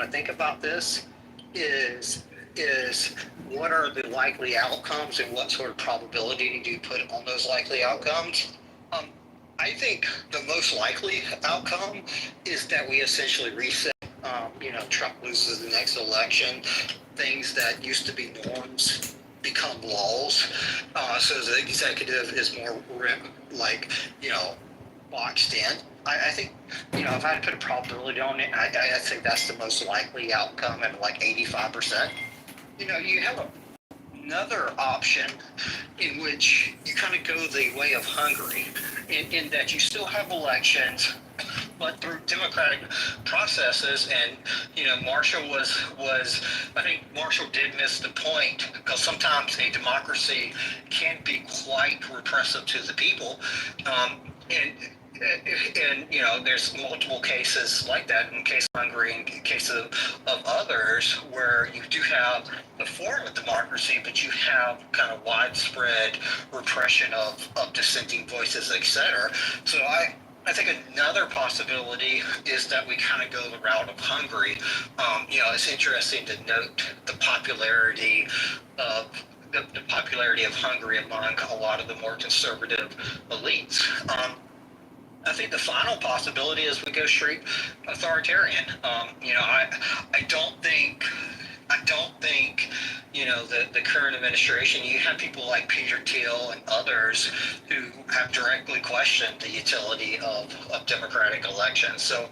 kind of think about this is is what are the likely outcomes and what sort of probability do you put on those likely outcomes? Um, I think the most likely outcome is that we essentially reset. Trump loses the next election. Things that used to be norms become laws. So the executive is more like, boxed in. I think, if I had to put a probability on it, I think that's the most likely outcome at like 85%. You have another option in which you kind of go the way of Hungary, in that you still have elections, but through democratic processes. And Marshall was I think Marshall did miss the point, because sometimes a democracy can be quite repressive to the people, and there's multiple cases like that, in case of Hungary, in case of others, where you do have the form of democracy, but you have kind of widespread repression of dissenting voices, etc. So I think another possibility is that we kind of go the route of Hungary. It's interesting to note the popularity of Hungary among a lot of the more conservative elites. I think the final possibility is we go straight authoritarian. I don't think the current administration. You have people like Peter Thiel and others who have directly questioned the utility of democratic elections. So,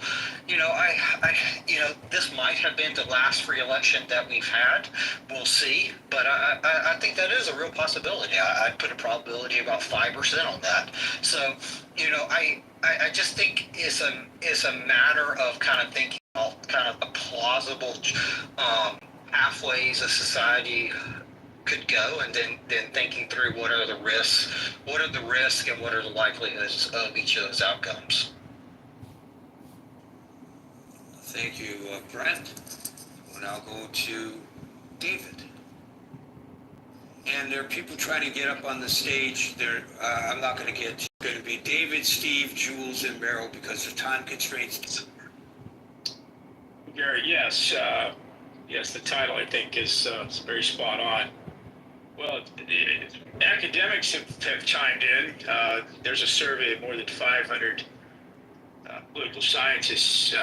this might have been the last free election that we've had. We'll see, but I think that is a real possibility. I'd put a probability about 5% on that. So, I just think it's a matter of kind of thinking of kind of a plausible pathways a society could go, and then thinking through what are the risks and what are the likelihoods of each of those outcomes. Thank you, Brent. We'll now go to David. And there are people trying to get up on the stage. I'm not going to get. It's going to be David, Steve, Jules, and Merrill because of time constraints. Gary, yes. Yes, the title, I think, is very spot on. Well, academics have chimed in. There's a survey of more than 500 political scientists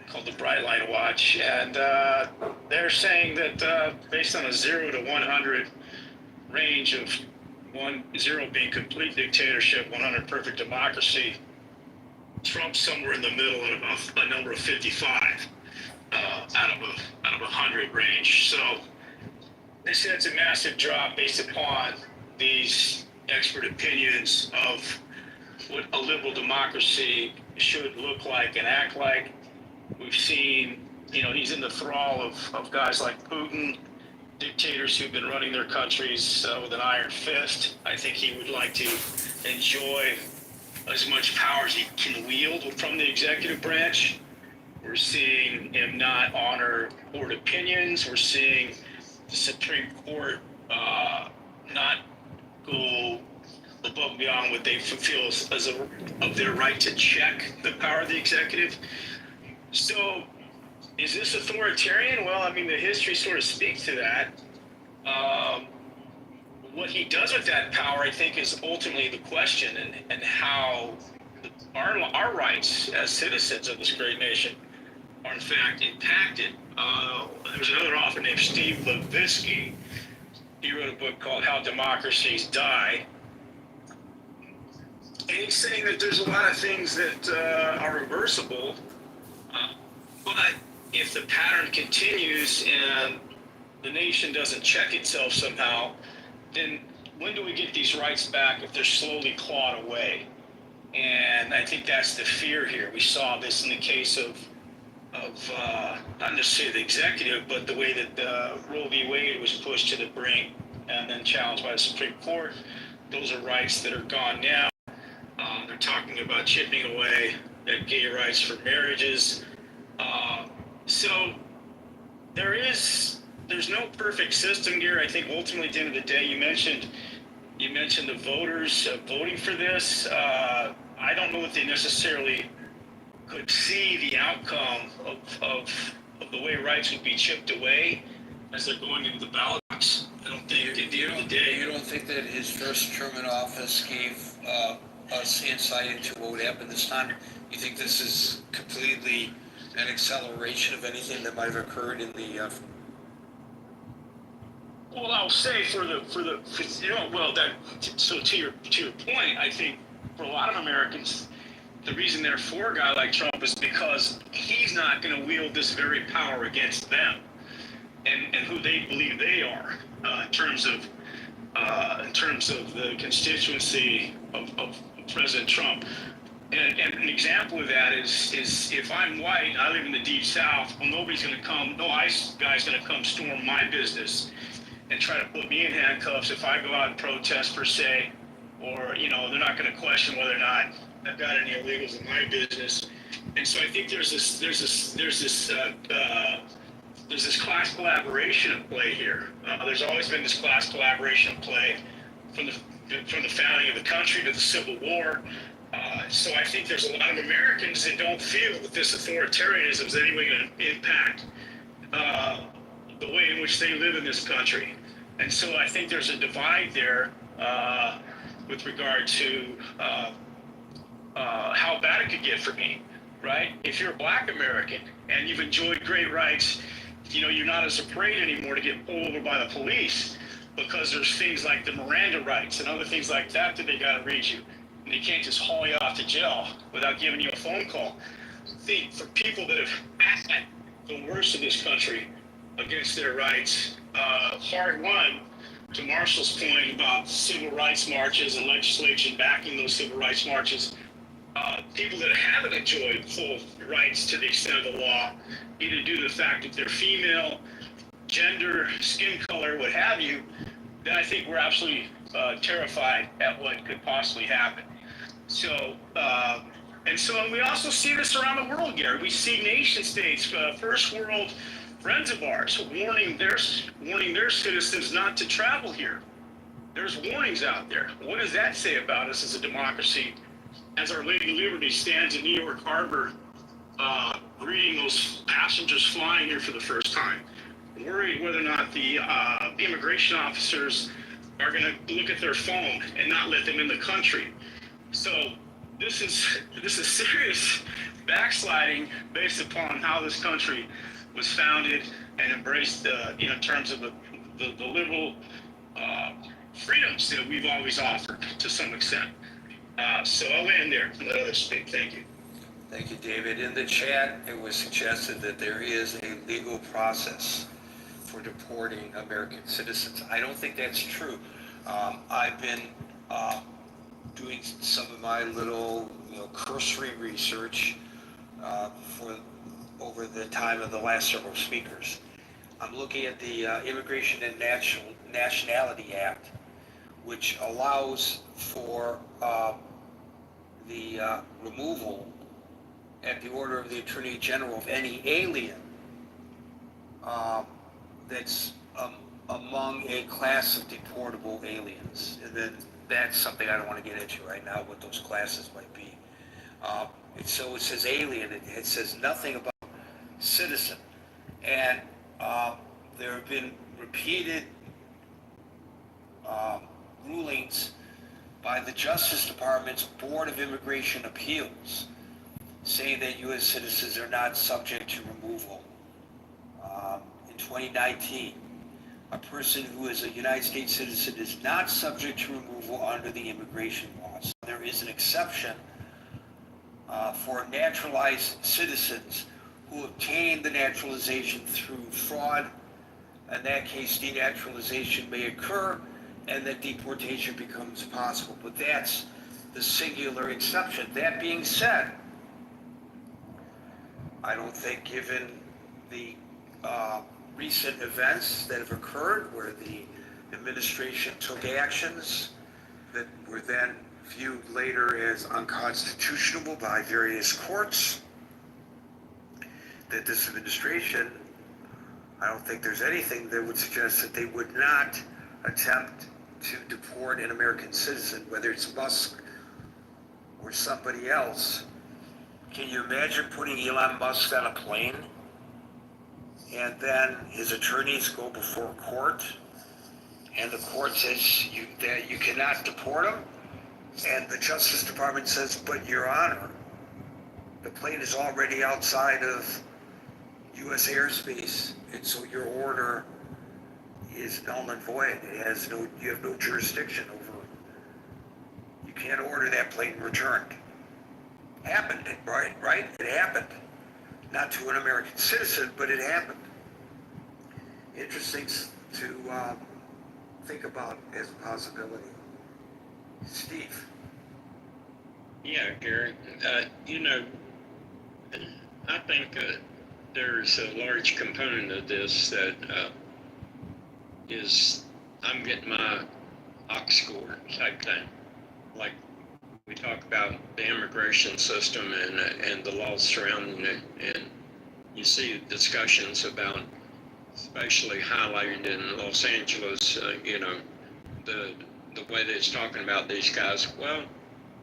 called the Bright Line Watch, and they're saying that based on a 0 to 100 range of 0 being complete dictatorship, 100 perfect democracy, Trump's somewhere in the middle at about a number of 55. Out of 100 range. So they said it's a massive drop based upon these expert opinions of what a liberal democracy should look like and act like. We've seen, he's in the thrall of guys like Putin, dictators who've been running their countries with an iron fist. I think he would like to enjoy as much power as he can wield from the executive branch. We're seeing him not honor court opinions. We're seeing the Supreme Court not go above and beyond what they feel as of their right to check the power of the executive. So, is this authoritarian? Well, I mean, the history sort of speaks to that. What he does with that power, I think, is ultimately the question, and how our rights as citizens of this great nation are in fact impacted. There's another author named Steve Levitsky. He wrote a book called How Democracies Die. And he's saying that there's a lot of things that are reversible, but if the pattern continues and the nation doesn't check itself somehow, then when do we get these rights back if they're slowly clawed away? And I think that's the fear here. We saw this in the case of not necessarily the executive, but the way that Roe v. Wade was pushed to the brink and then challenged by the Supreme Court. Those are rights that are gone now. They're talking about chipping away at gay rights for marriages. So there's no perfect system here. I think ultimately at the end of the day, you mentioned the voters voting for this. I don't know if they necessarily could see the outcome of of the way rights would be chipped away as they're going into the ballot box. I don't think at the end of the day. You don't think that his first term in office gave us insight into what would happen this time? You think this is completely an acceleration of anything that might have occurred in the? Well, I'll say so to your point, I think for a lot of Americans, the reason they're for a guy like Trump is because he's not going to wield this very power against them and who they believe they are in terms of the constituency of President Trump. And an example of that is if I'm white, I live in the deep South. Well, no ICE guy's going to come storm my business and try to put me in handcuffs if I go out and protest per se, or they're not going to question whether or not I've got any illegals in my business. And so I think there's this class collaboration at play here. There's always been this class collaboration at play from the founding of the country to the Civil War. So I think there's a lot of Americans that don't feel that this authoritarianism is anyway going to impact the way in which they live in this country. And so I think there's a divide there with regard to how bad it could get for me, right? If you're a black American and you've enjoyed great rights, you're not as afraid anymore to get pulled over by the police because there's things like the Miranda rights and other things like that they got to read you. And they can't just haul you off to jail without giving you a phone call. I think for people that have had the worst of this country against their rights, hard won, to Marshall's point about civil rights marches and legislation backing those civil rights marches, people that haven't enjoyed full rights to the extent of the law, either due to the fact that they're female, gender, skin color, what have you, then I think we're absolutely terrified at what could possibly happen. And we also see this around the world, Gary. We see nation states, first world friends of ours, warning their citizens not to travel here. There's warnings out there. What does that say about us as a democracy? As Our Lady of Liberty stands in New York Harbor, greeting those passengers flying here for the first time, worried whether or not the immigration officers are going to look at their phone and not let them in the country. So this is serious backsliding based upon how this country was founded and embraced in terms of the liberal freedoms that we've always offered to some extent. So I'll end there and let others speak. Thank you. Thank you, David. In the chat, it was suggested that there is a legal process for deporting American citizens. I don't think that's true. I've been doing some of my little, cursory research for over the time of the last several speakers. I'm looking at the Immigration and Nationality Act, which allows for the removal at the order of the Attorney General of any alien that's among a class of deportable aliens. And then that's something I don't want to get into right now, what those classes might be. So it says alien, it says nothing about citizen. And there have been repeated rulings by the Justice Department's Board of Immigration Appeals saying that U.S. citizens are not subject to removal. In 2019, a person who is a United States citizen is not subject to removal under the immigration laws. There is an exception for naturalized citizens who obtain the naturalization through fraud. In that case, denaturalization may occur and that deportation becomes possible. But that's the singular exception. That being said, I don't think, given the recent events that have occurred where the administration took actions that were then viewed later as unconstitutional by various courts, that this administration, I don't think there's anything that would suggest that they would not attempt to deport an American citizen, whether it's Musk or somebody else. Can you imagine putting Elon Musk on a plane and then his attorneys go before court, and the court says that you cannot deport him, and the Justice Department says, but Your Honor, the plane is already outside of U.S. airspace, and so your order is null and void. You have no jurisdiction over it. You can't order that plane returned. Happened, right? It happened. Not to an American citizen, but it happened. Interesting to think about as a possibility. Steve. Yeah, Gary. I think there's a large component of this that is I'm getting my ox score type thing. Like we talk about the immigration system and the laws surrounding it, and you see discussions about, especially highlighted in Los Angeles, the way that it's talking about these guys. Well,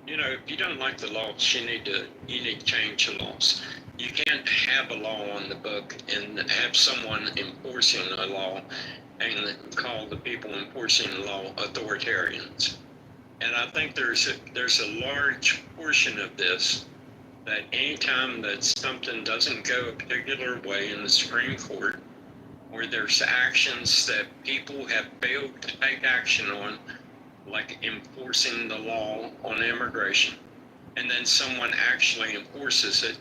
if you don't like the laws, you need to change the laws. You can't have a law on the book and have someone enforcing a law and call the people enforcing the law authoritarians. And I think there's a large portion of this that anytime that something doesn't go a particular way in the Supreme Court, or there's actions that people have failed to take action on, like enforcing the law on immigration, and then someone actually enforces it,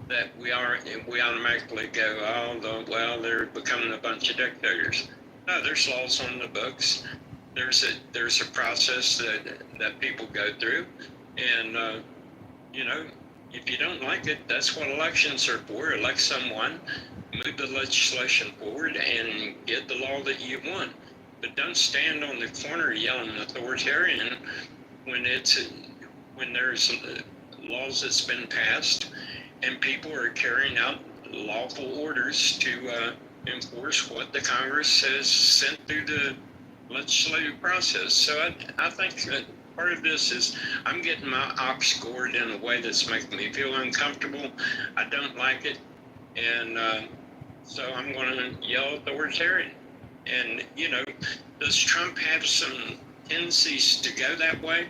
that we automatically go, they're becoming a bunch of dictators. No, there's laws on the books. There's a process that people go through, and if you don't like it, that's what elections are for. Elect someone, move the legislation forward, and get the law that you want. But don't stand on the corner yelling authoritarian when there's laws that's been passed and people are carrying out lawful orders to enforce what the Congress has sent through the legislative process. So I think that part of this is I'm getting my ox gored in a way that's making me feel uncomfortable. I don't like it, and so I'm going to yell authoritarian. And does Trump have some tendencies to go that way?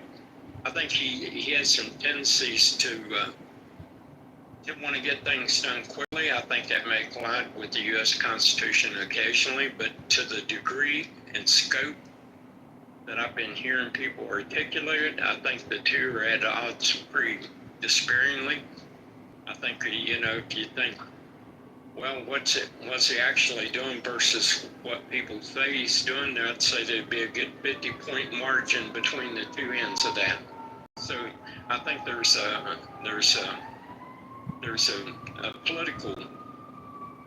I think he has some tendencies to want to get things done quickly. I think that may collide with the U.S. Constitution occasionally, but to the degree and scope that I've been hearing people articulate, I think the two are at odds pretty despairingly. I think, if you think, well, what's he actually doing versus what people say he's doing, I'd say there'd be a good 50-point margin between the two ends of that. So I think there's a political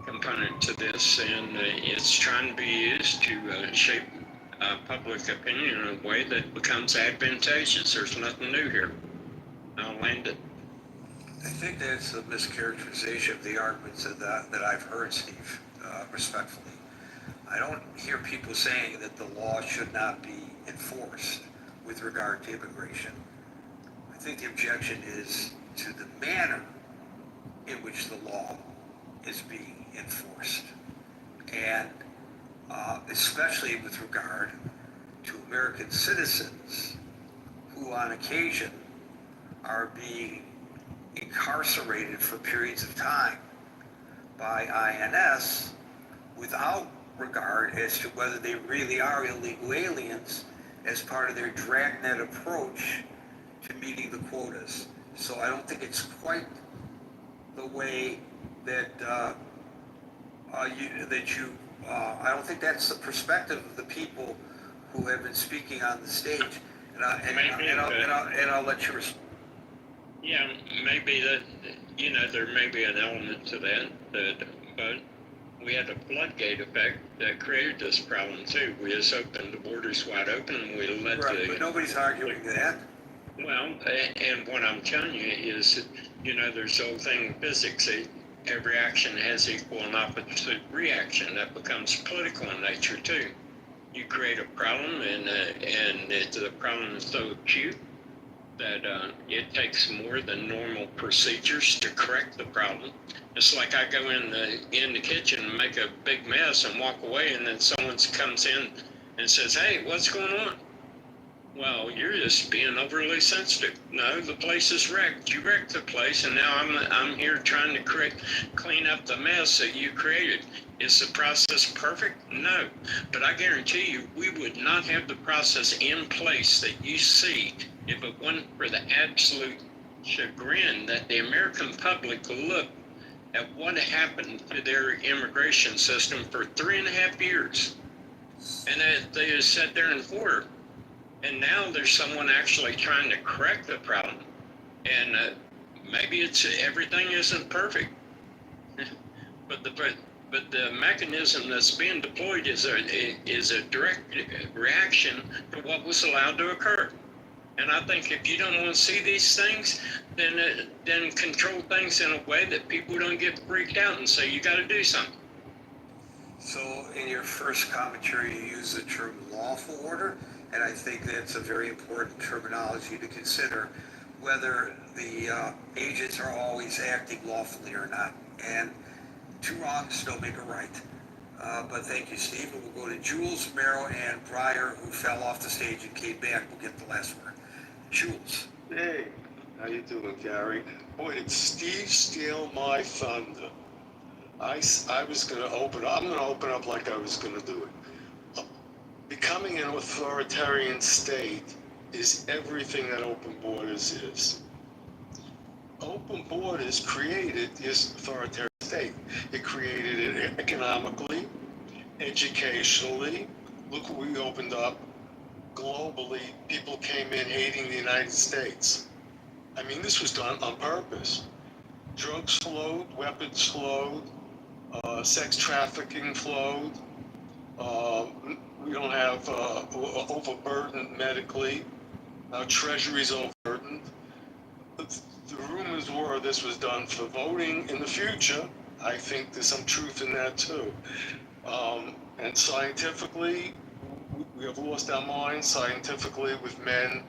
component to this, and it's trying to be used to shape public opinion in a way that becomes advantageous. There's nothing new here. I'll land it. I think that's a mischaracterization of the arguments that I've heard, Steve, respectfully. I don't hear people saying that the law should not be enforced with regard to immigration. I think the objection is to the manner in which the law is being enforced, and especially with regard to American citizens who on occasion are being incarcerated for periods of time by INS without regard as to whether they really are illegal aliens as part of their dragnet approach to meeting the quotas. So I don't think it's quite the way that I don't think that's the perspective of the people who have been speaking on the stage, and I'll let you respond. Yeah, maybe that, there may be an element to that, but we had a floodgate effect that created this problem too. We just opened the borders wide open, and we let but nobody's arguing that. Well, and what I'm telling you is, there's the whole thing in physics. Every action has equal and opposite reaction. That becomes political in nature too. You create a problem, and the problem is so acute that it takes more than normal procedures to correct the problem. It's like I go in the kitchen and make a big mess and walk away, and then someone comes in and says, "Hey, what's going on?" Well, you're just being overly sensitive. No, the place is wrecked. You wrecked the place, and now I'm here trying to clean up the mess that you created. Is the process perfect? No, but I guarantee you, we would not have the process in place that you see if it wasn't for the absolute chagrin that the American public looked at what happened to their immigration system for 3.5 years, and they just sat there in horror. And now there's someone actually trying to correct the problem, and maybe everything isn't perfect, but the mechanism that's being deployed is a direct reaction to what was allowed to occur. And I think if you don't want to see these things, then control things in a way that people don't get freaked out and say you got to do something. So in your first commentary, you use the term lawful order, and I think that's a very important terminology to consider, whether the agents are always acting lawfully or not. And two wrongs don't make a right. But thank you, Steve. And we'll go to Jules, Merrill, and Breyer, who fell off the stage and came back. We'll get the last word. Jules. Hey, how you doing, Gary? Boy, did Steve steal my thunder. I'm gonna open up like I was gonna do it. Becoming an authoritarian state is everything that open borders is. Open borders created this authoritarian state. It created it economically, educationally. Look what we opened up. Globally, people came in hating the United States. I mean, this was done on purpose. Drugs flowed, weapons flowed, sex trafficking flowed. We don't have overburdened medically. Our treasury's overburdened. The rumors were this was done for voting in the future. I think there's some truth in that too. And scientifically, we have lost our minds scientifically with men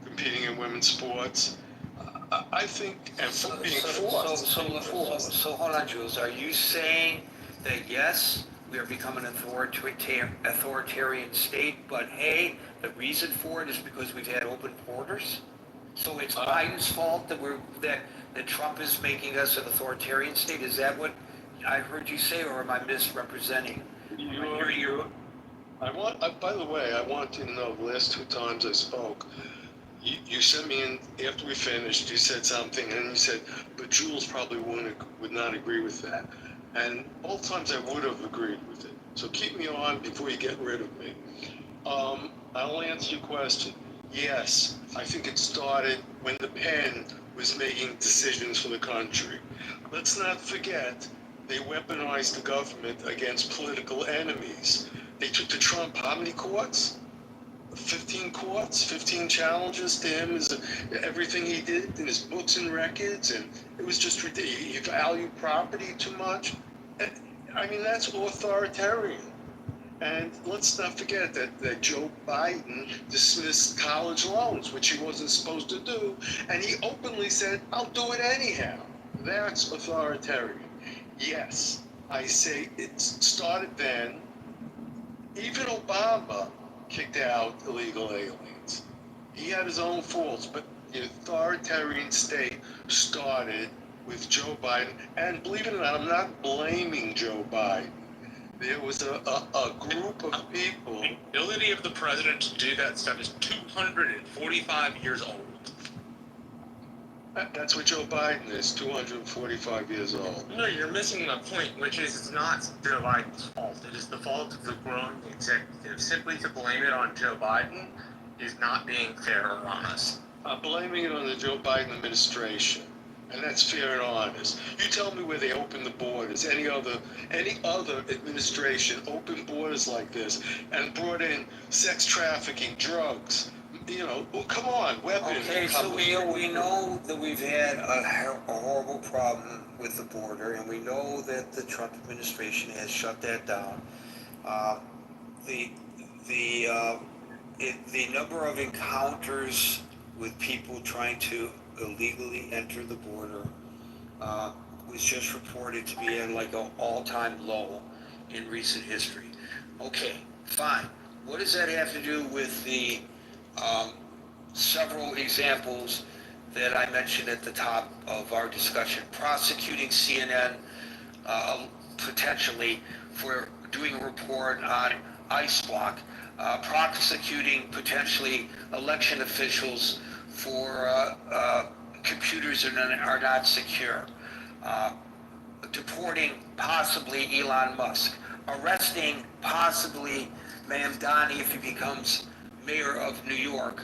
competing in women's sports. I think, and being forced. So hold on, Jules. Are you saying that yes, we are becoming an authoritarian state, but hey, the reason for it is because we've had open borders? So it's Biden's fault that Trump is making us an authoritarian state? Is that what I heard you say, or am I misrepresenting? By the way, I want you to know the last 2 times I spoke, you sent me in after we finished, you said something, and you said, but Jules probably would not agree with that. And both times I would have agreed with it. So keep me on before you get rid of me. I'll answer your question. Yes, I think it started when the pen was making decisions for the country. Let's not forget, they weaponized the government against political enemies. They took to Trump how many courts? 15 courts, 15 challenges to him, everything he did in his books and records, and it was just ridiculous. He valued property too much. I mean, that's authoritarian. And let's not forget that Joe Biden dismissed college loans, which he wasn't supposed to do, and he openly said, I'll do it anyhow. That's authoritarian. Yes, I say it started then. Even Obama kicked out illegal aliens. He had his own faults, but the authoritarian state started with Joe Biden. And believe it or not, I'm not blaming Joe Biden. There was a group of people. The ability of the president to do that stuff is 245 years old. That's what Joe Biden is, 245 years old. No, you're missing the point, which is it's not Joe Biden's fault. It is the fault of the growing executive. Simply to blame it on Joe Biden is not being fair or honest. I'm blaming it on the Joe Biden administration, and that's fair and honest. You tell me where they opened the borders. Any other administration opened borders like this and brought in sex trafficking, drugs. You know, well, come on, weapons. Okay, so we know that we've had a horrible problem with the border, and we know that the Trump administration has shut that down. The number of encounters with people trying to illegally enter the border was just reported to be at like an all-time low in recent history. Okay, fine. What does that have to do with the several examples that I mentioned at the top of our discussion? Prosecuting CNN potentially for doing a report on ICE block, prosecuting potentially election officials for computers that are not secure, deporting possibly Elon Musk, arresting possibly Mamdani if he becomes mayor of New York.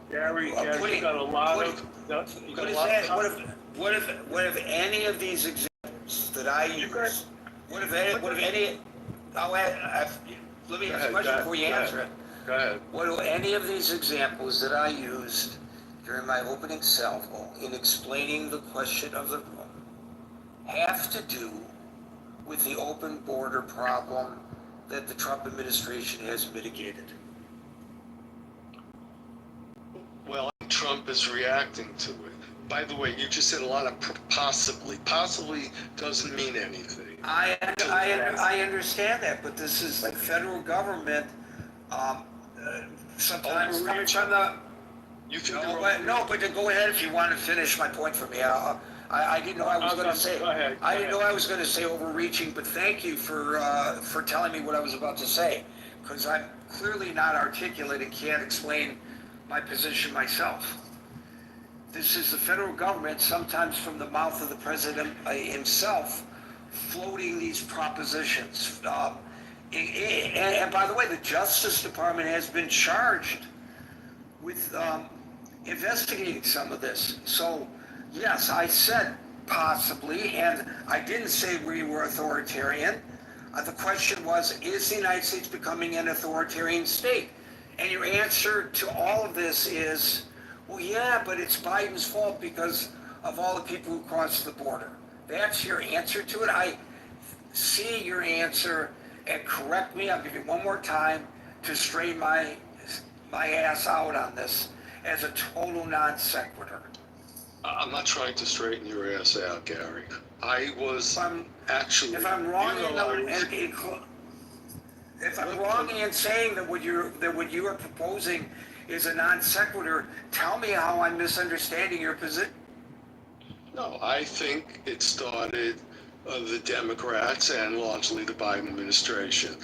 Gary, you got a lot of. What if any of these examples that I use? What if any? Let me ask a question before you answer it. Go ahead. What do any of these examples that I used during my opening salvo in explaining the question of the room have to do with the open border problem that the Trump administration has mitigated? Well, Trump is reacting to it. By the way, you just said a lot of possibly. Possibly doesn't mean anything. I understand that, but this is like federal government. Sometimes coming from the. You think No, but then go ahead if you want to finish my point for me. I didn't know I was going to say. Go ahead. I didn't know I was going to say overreaching, but thank you for telling me what I was about to say, because I'm clearly not articulate and can't explain my position myself. This is the federal government, sometimes from the mouth of the president himself, floating these propositions. And by the way, the Justice Department has been charged with investigating some of this. So, yes, I said possibly, and I didn't say we were authoritarian. The question was, is the United States becoming an authoritarian state? And your answer to all of this is, well, yeah, but it's Biden's fault because of all the people who crossed the border. That's your answer to it. I see your answer, and correct me, I'll give you one more time to straighten my ass out on this as a total non sequitur. I'm not trying to straighten your ass out, Gary. I was actually. If I'm wrong if I'm wrong in saying that what you are proposing is a non sequitur, tell me how I'm misunderstanding your position. No, I think it started the Democrats and largely the Biden administration.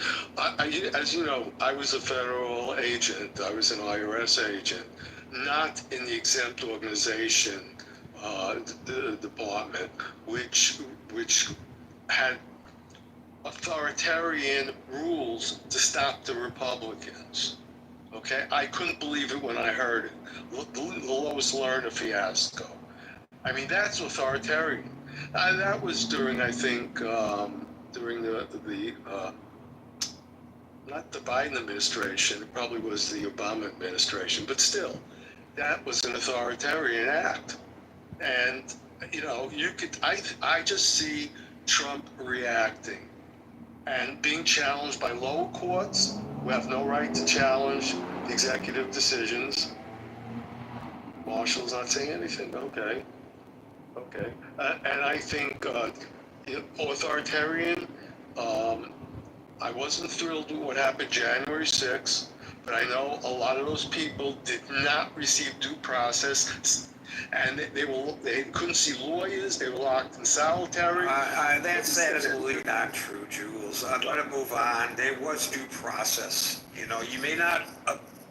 As you know, I was a federal agent. I was an IRS agent, not in the exempt organization the department, which had authoritarian rules to stop the Republicans. Okay, I couldn't believe it when I heard it. The Lois Lerner fiasco. I mean, that's authoritarian. That was during, I think, during the not the Biden administration. It probably was the Obama administration, but still, that was an authoritarian act. And you know, I just see Trump reacting and being challenged by lower courts who have no right to challenge the executive decisions. Marshall's not saying anything. Okay. And I think authoritarian. I wasn't thrilled with what happened January 6th, but I know a lot of those people did not receive due process. And they couldn't see lawyers. They were locked in solitary. That's absolutely not true, Jules. I'm going to move on. There was due process. You know, you may not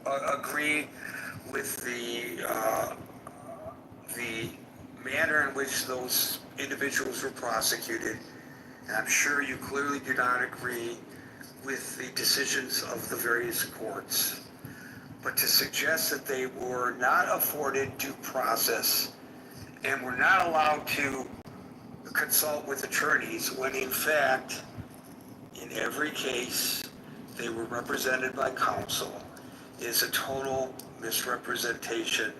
agree with the manner in which those individuals were prosecuted, and I'm sure you clearly do not agree with the decisions of the various courts. But to suggest that they were not afforded due process and were not allowed to consult with attorneys when in fact, in every case, they were represented by counsel is a total misrepresentation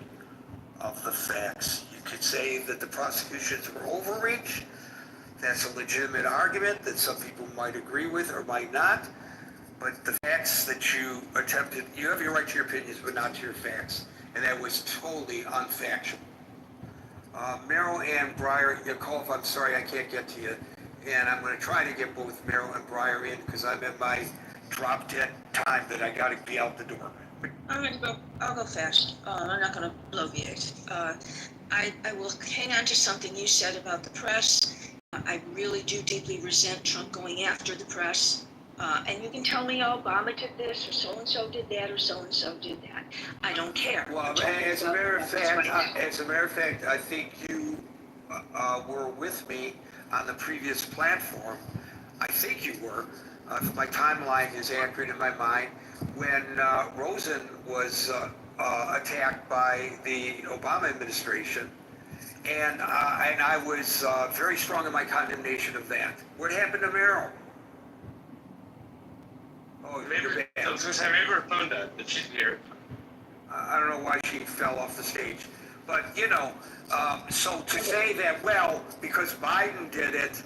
of the facts. You could say that the prosecutions were overreached. That's a legitimate argument that some people might agree with or might not. But the facts that you attempted, you have your right to your opinions, but not to your facts. and that was totally unfactual. Merrill and Breyer, Nicole, I'm sorry I can't get to you, and I'm going to try to get both Merrill and Breyer in because I'm at my drop dead time that I got to be out the door. I'm going to go, I'll go fast. I'm not going to bloviate. I will hang on to something you said about the press. I really do deeply resent Trump going after the press. And you can tell me, oh, Obama did this, or so-and-so did that, or so-and-so did that. I don't care. Well, as a matter of fact, I think you were with me on the previous platform. I think you were, if my timeline is accurate in my mind, when Rosen was attacked by the Obama administration, and I was very strong in my condemnation of that. What happened to Merrill? Oh, you're bad. I was going to say, maybe her phone died, but she's here. I don't know why she fell off the stage. But, so to say that, well, because Biden did it,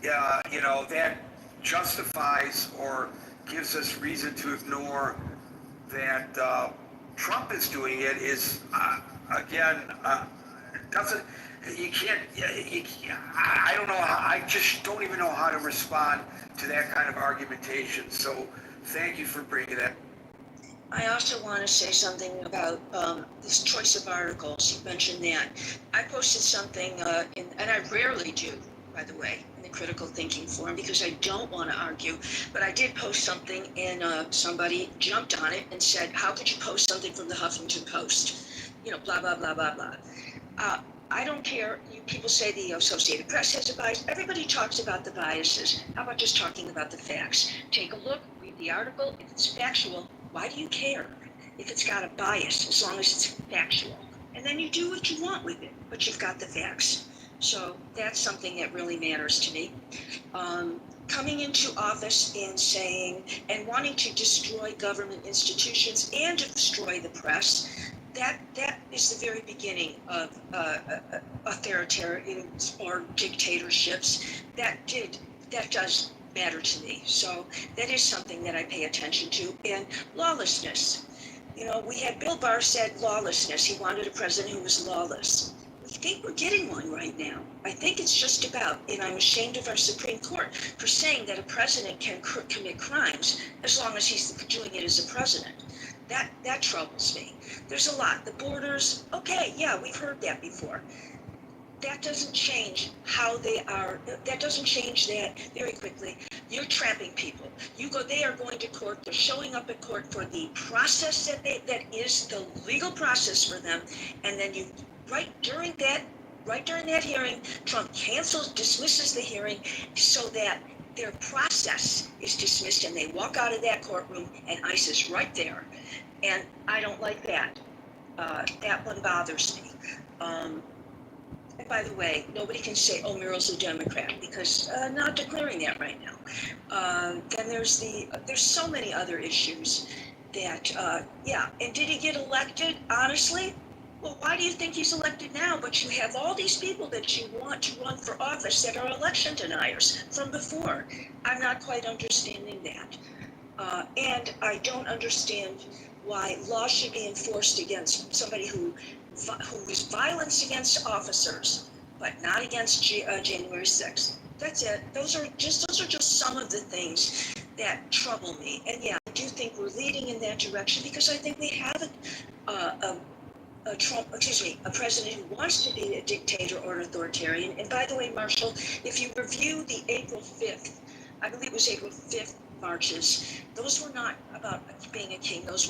that justifies or gives us reason to ignore that Trump is doing it is, doesn't, you can't, I don't know how, I just don't even know how to respond to that kind of argumentation. So thank you for bringing that. I also want to say something about this choice of articles. You mentioned that. I posted something, and I rarely do, by the way, in the critical thinking forum because I don't want to argue, but I did post something and somebody jumped on it and said, how could you post something from the Huffington Post? Blah, blah, blah, blah, blah. I don't care. People say the Associated Press has a bias. Everybody talks about the biases. How about just talking about the facts? Take a look, read the article. If it's factual, why do you care if it's got a bias as long as it's factual? And then you do what you want with it, but you've got the facts. So that's something that really matters to me. Coming into office and saying, and wanting to destroy government institutions and to destroy the press, that is the very beginning of authoritarians or dictatorships. That does matter to me. So that is something that I pay attention to. And lawlessness. We had Bill Barr said lawlessness. He wanted a president who was lawless. I think we're getting one right now. I think it's just about, and I'm ashamed of our Supreme Court for saying that a president can commit crimes as long as he's doing it as a president. That troubles me. There's a lot. The borders, okay, yeah, we've heard that before. That doesn't change how they are. That doesn't change that very quickly. You're trapping people. They are going to court. They're showing up at court for the process that is the legal process for them. And then right during that hearing, Trump dismisses the hearing so that their process is dismissed and they walk out of that courtroom and ICE is right there. And I don't like that. That one bothers me. And by the way, nobody can say, oh, Murrell's a Democrat, because not declaring that right now. Then there's so many other issues that, and did he get elected? Honestly, well, why do you think he's elected now? But you have all these people that you want to run for office that are election deniers from before. I'm not quite understanding that. And I don't understand why law should be enforced against somebody who is violence against officers, but not against January 6th. That's it. Those are just some of the things that trouble me. And yeah, I do think we're leading in that direction because I think we have a president who wants to be a dictator or an authoritarian. And by the way, Marshall, if you review the April 5th, I believe it was April 5th marches, those were not about being a king. Those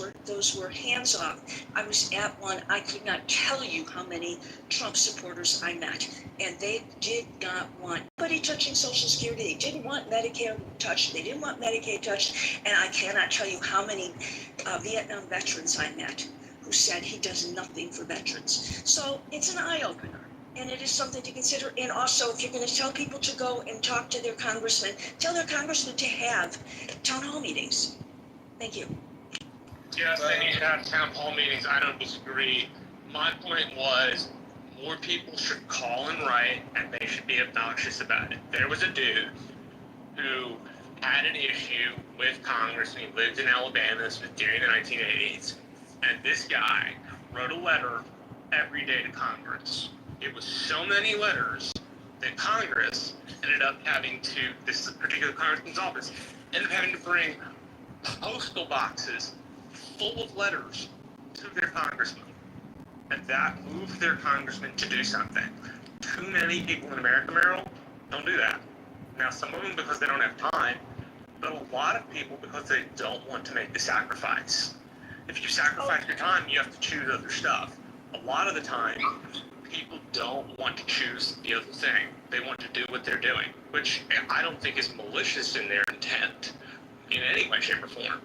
were hands off. I was at one. I could not tell you how many Trump supporters I met, and they did not want anybody touching Social Security. They didn't want Medicare touched. They didn't want Medicaid touched, and I cannot tell you how many Vietnam veterans I met who said he does nothing for veterans. So it's an eye-opener. And it is something to consider. And also, if you're going to tell people to go and talk to their congressman, tell their congressman to have town hall meetings. Thank you. Yes, they need to have town hall meetings. I don't disagree. My point was more people should call and write, and they should be obnoxious about it. There was a dude who had an issue with Congress, and he lived in Alabama. This was during the 1980s. And this guy wrote a letter every day to Congress. It was so many letters that Congress ended up having to, this particular congressman's office, ended up having to bring postal boxes full of letters to their congressman. And that moved their congressman to do something. Too many people in America, Merrill, don't do that. Now, some of them because they don't have time, but a lot of people because they don't want to make the sacrifice. If you sacrifice your time, you have to choose other stuff. A lot of the time, people don't want to choose the other thing. They want to do what they're doing, which I don't think is malicious in their intent in any way, shape, or form.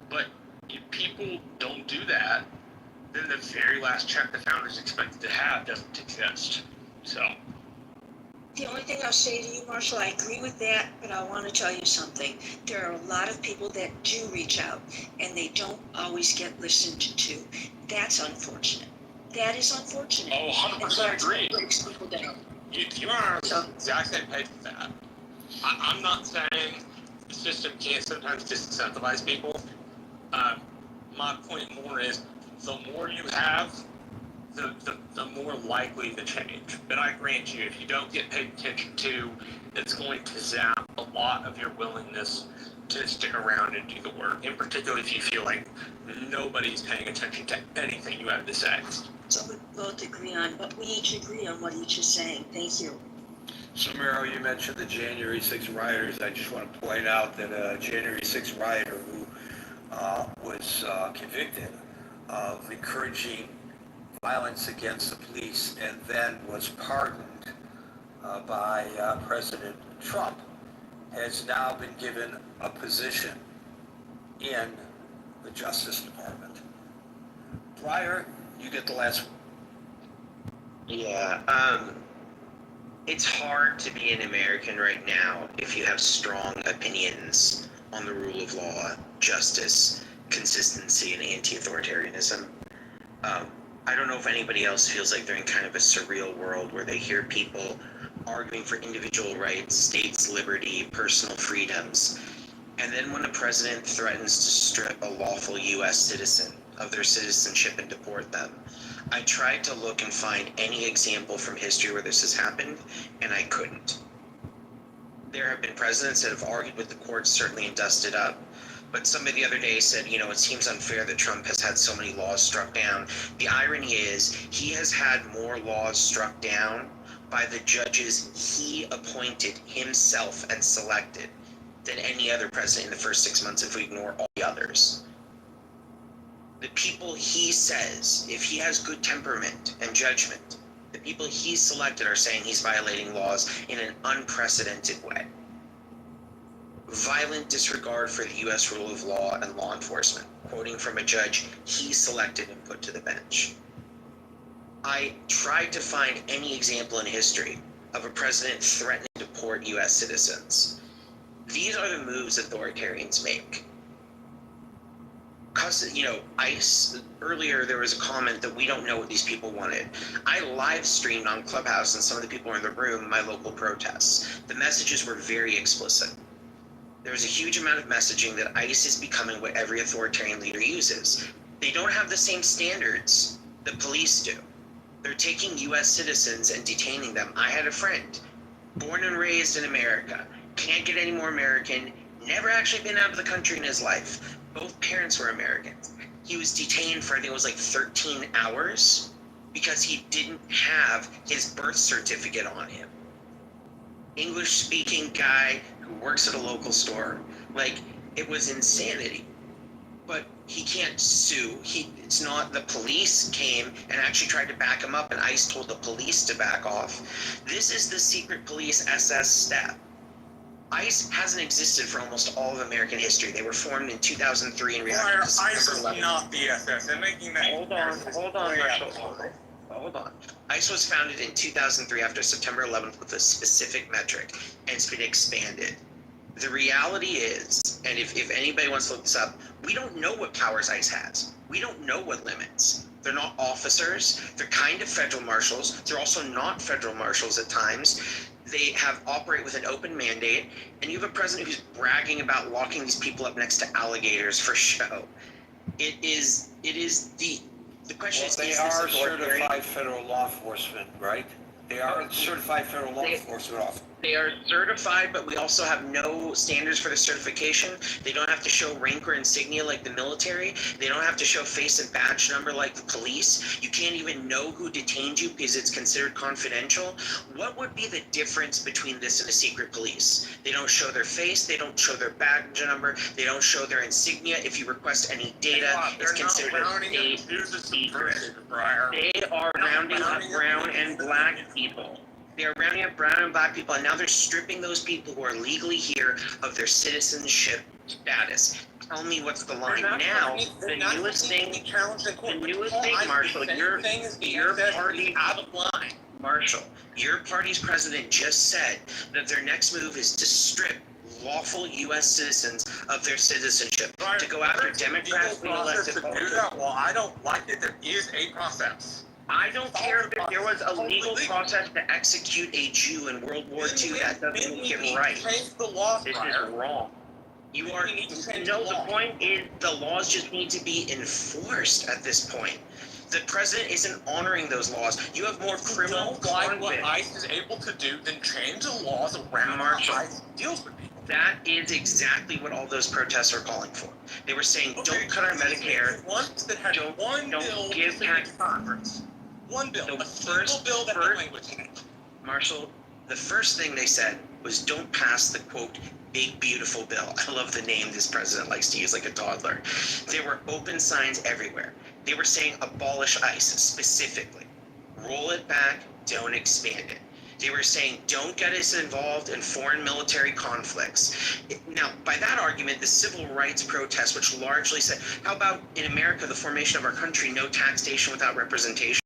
But if people don't do that, then the very last check the founders expected to have doesn't exist. So. The only thing I'll say to you, Marshall, I agree with that, but I want to tell you something. There are a lot of people that do reach out, and they don't always get listened to. That's unfortunate. That is unfortunate. Oh, 100% agree. Breaks people down. You are on the exact same page with that. I'm not saying the system can't sometimes disincentivize people. My point more is the more you have, the more likely the change. But I grant you, if you don't get paid attention to, it's going to zap a lot of your willingness to stick around and do the work. In particular, if you feel like nobody's paying attention to anything you have to say. So we both agree on, but we each agree on what each is saying. Thank you. So, Merrill, you mentioned the January 6 rioters. I just want to point out that a January 6 rioter who was convicted of encouraging violence against the police and then was pardoned by President Trump has now been given a position in the Justice Department. Breyer, you get the last one. Yeah, it's hard to be an American right now if you have strong opinions on the rule of law, justice, consistency, and anti-authoritarianism. I don't know if anybody else feels like they're in kind of a surreal world where they hear people arguing for individual rights, states' liberty, personal freedoms, and then when a president threatens to strip a lawful U.S. citizen of their citizenship and deport them. I tried to look and find any example from history where this has happened, and I couldn't. There have been presidents that have argued with the courts, certainly, and dusted up. But somebody the other day said, you know, it seems unfair that Trump has had so many laws struck down. The irony is he has had more laws struck down by the judges he appointed himself and selected than any other president in the first 6 months if we ignore all the others. The people he says, if he has good temperament and judgment, the people he selected are saying he's violating laws in an unprecedented way. Violent disregard for the U.S. rule of law and law enforcement, quoting from a judge he selected and put to the bench. I tried to find any example in history of a president threatening to deport U.S. citizens. These are the moves authoritarians make. You know, ICE, earlier there was a comment that we don't know what these people wanted. I live streamed on Clubhouse and some of the people were in the room, my local protests. The messages were very explicit. There was a huge amount of messaging that ICE is becoming what every authoritarian leader uses. They don't have the same standards that police do. They're taking U.S. citizens and detaining them. I had a friend, born and raised in America, can't get any more American, never actually been out of the country in his life. Both parents were Americans. He was detained for, I think it was like 13 hours because he didn't have his birth certificate on him. English-speaking guy who works at a local store. Like, it was insanity. But he can't sue. It's not the police came and actually tried to back him up and ICE told the police to back off. This is the secret police SS step. ICE hasn't existed for almost all of American history. They were formed in 2003 and reacted to ICE is 11. not the SS. And making that Hold on. ICE was founded in 2003 after September 11th with a specific metric, and it's been expanded. The reality is, and if anybody wants to look this up, we don't know what powers ICE has. We don't know what limits. They're not officers. They're kind of federal marshals. They're also not federal marshals at times. They operate with an open mandate, and you have a president who's bragging about locking these people up next to alligators for show. It is the The question Well, is they this are authoritarian? certified federal law enforcement, right? They are certified federal law enforcement officers. They are certified, but we also have no standards for the certification. They don't have to show rank or insignia like the military. They don't have to show face and badge number like the police. You can't even know who detained you because it's considered confidential. What would be the difference between this and a secret police? They don't show their face. They don't show their badge number. They don't show their insignia. If you request any data, it's considered a state secret. They are rounding up brown and black people. They are rounding up brown and black people, and now they're stripping those people who are legally here of their citizenship status. Tell me what's the line now. The newest thing, Marshall, your party out of line. Marshall, your party's president just said that their next move is to strip lawful U.S. citizens of their citizenship, to go after Democrats and elected politicians. Well, I don't like it. There is a process. I don't care if there was a legal process to execute a Jew in World War II. That doesn't make it right. Change the laws, This is wrong. You are, no, the point is the laws just need to be enforced at this point. The president isn't honoring those laws. You have more criminal Don't like what convicts. ICE is able to do, then change the laws around Marshall. how ICE deals with people. That is exactly what all those protests are calling for. They were saying, don't cut our Medicare. Ones that had Don't- one don't bill give in tax- Congress. One bill, The a single bill that had first- language in it. Marshall, the first thing they said was don't pass the quote, big beautiful bill. I love the name this president likes to use like a toddler. There were open signs everywhere. They were saying abolish ICE specifically. Roll it back, don't expand it. They were saying don't get us involved in foreign military conflicts. Now, by that argument, the civil rights protest, which largely said, how about in America, the formation of our country, no taxation without representation?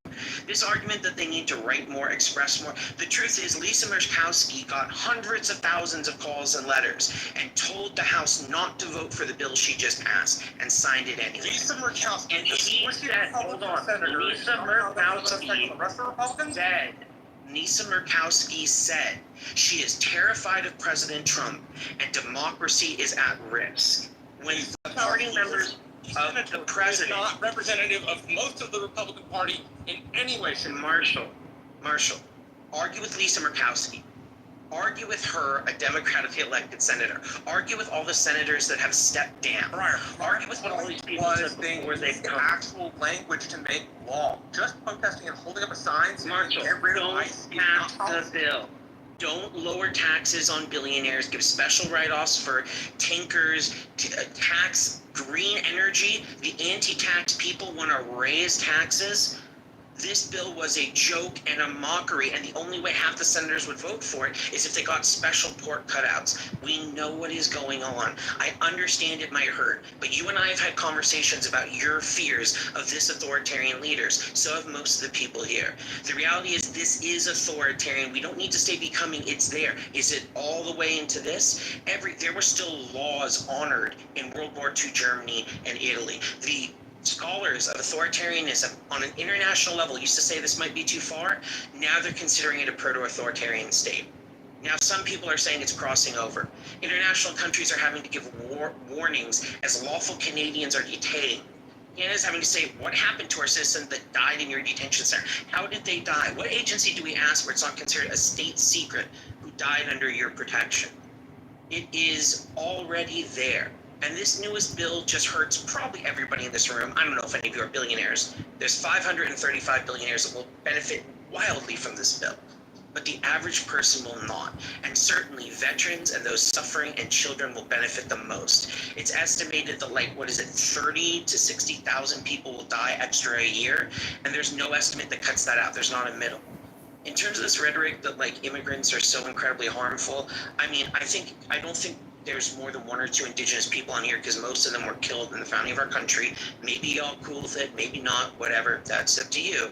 This argument that they need to write more, express more. The truth is, Lisa Murkowski got hundreds of thousands of calls and letters and told the House not to vote for the bill she just passed and signed it anyway. Lisa Murkowski. And he said, hold on, Lisa Murkowski said, Lisa Murkowski said she is terrified of President Trump and democracy is at risk. When party members of the president, Not representative of most of the Republican Party in any way, shape, or form. Marshall, argue with Lisa Murkowski. Argue with her, a democratically elected senator. Argue with all the senators that have stepped down. Argue with what all these people said before they've come. Actual language to make law. Just protesting and holding up a sign saying Marshall, get rid of don't ICE is pass not the bill. Don't lower taxes on billionaires. Give special write-offs for tankers. Tax green energy. The anti-tax people want to raise taxes. This bill was a joke and a mockery, and the only way half the senators would vote for it is if they got special pork cutouts. We know what is going on. I understand it might hurt, but you and I have had conversations about your fears of this authoritarian leaders. So have most of the people here. The reality is this is authoritarian. We don't need to stay becoming it's there. Is it all the way into this? There were still laws honored in World War II Germany and Italy. The scholars of authoritarianism on an international level used to say this might be too far. Now they're considering it a proto-authoritarian state. Now some people are saying it's crossing over. International countries are having to give warnings as lawful Canadians are detained. Canada's having to say, what happened to our citizens that died in your detention center? How did they die? What agency do we ask where it's not considered a state secret who died under your protection? It is already there. And this newest bill just hurts probably everybody in this room. I don't know if any of you are billionaires. There's 535 billionaires that will benefit wildly from this bill. But the average person will not. And certainly veterans and those suffering and children will benefit the most. It's estimated that 30 to 60,000 people will die extra a year. And there's no estimate that cuts that out. There's not a middle. In terms of this rhetoric that immigrants are so incredibly harmful, I don't think there's more than one or two indigenous people on here because most of them were killed in the founding of our country. Maybe y'all cool with it, maybe not, whatever, that's up to you.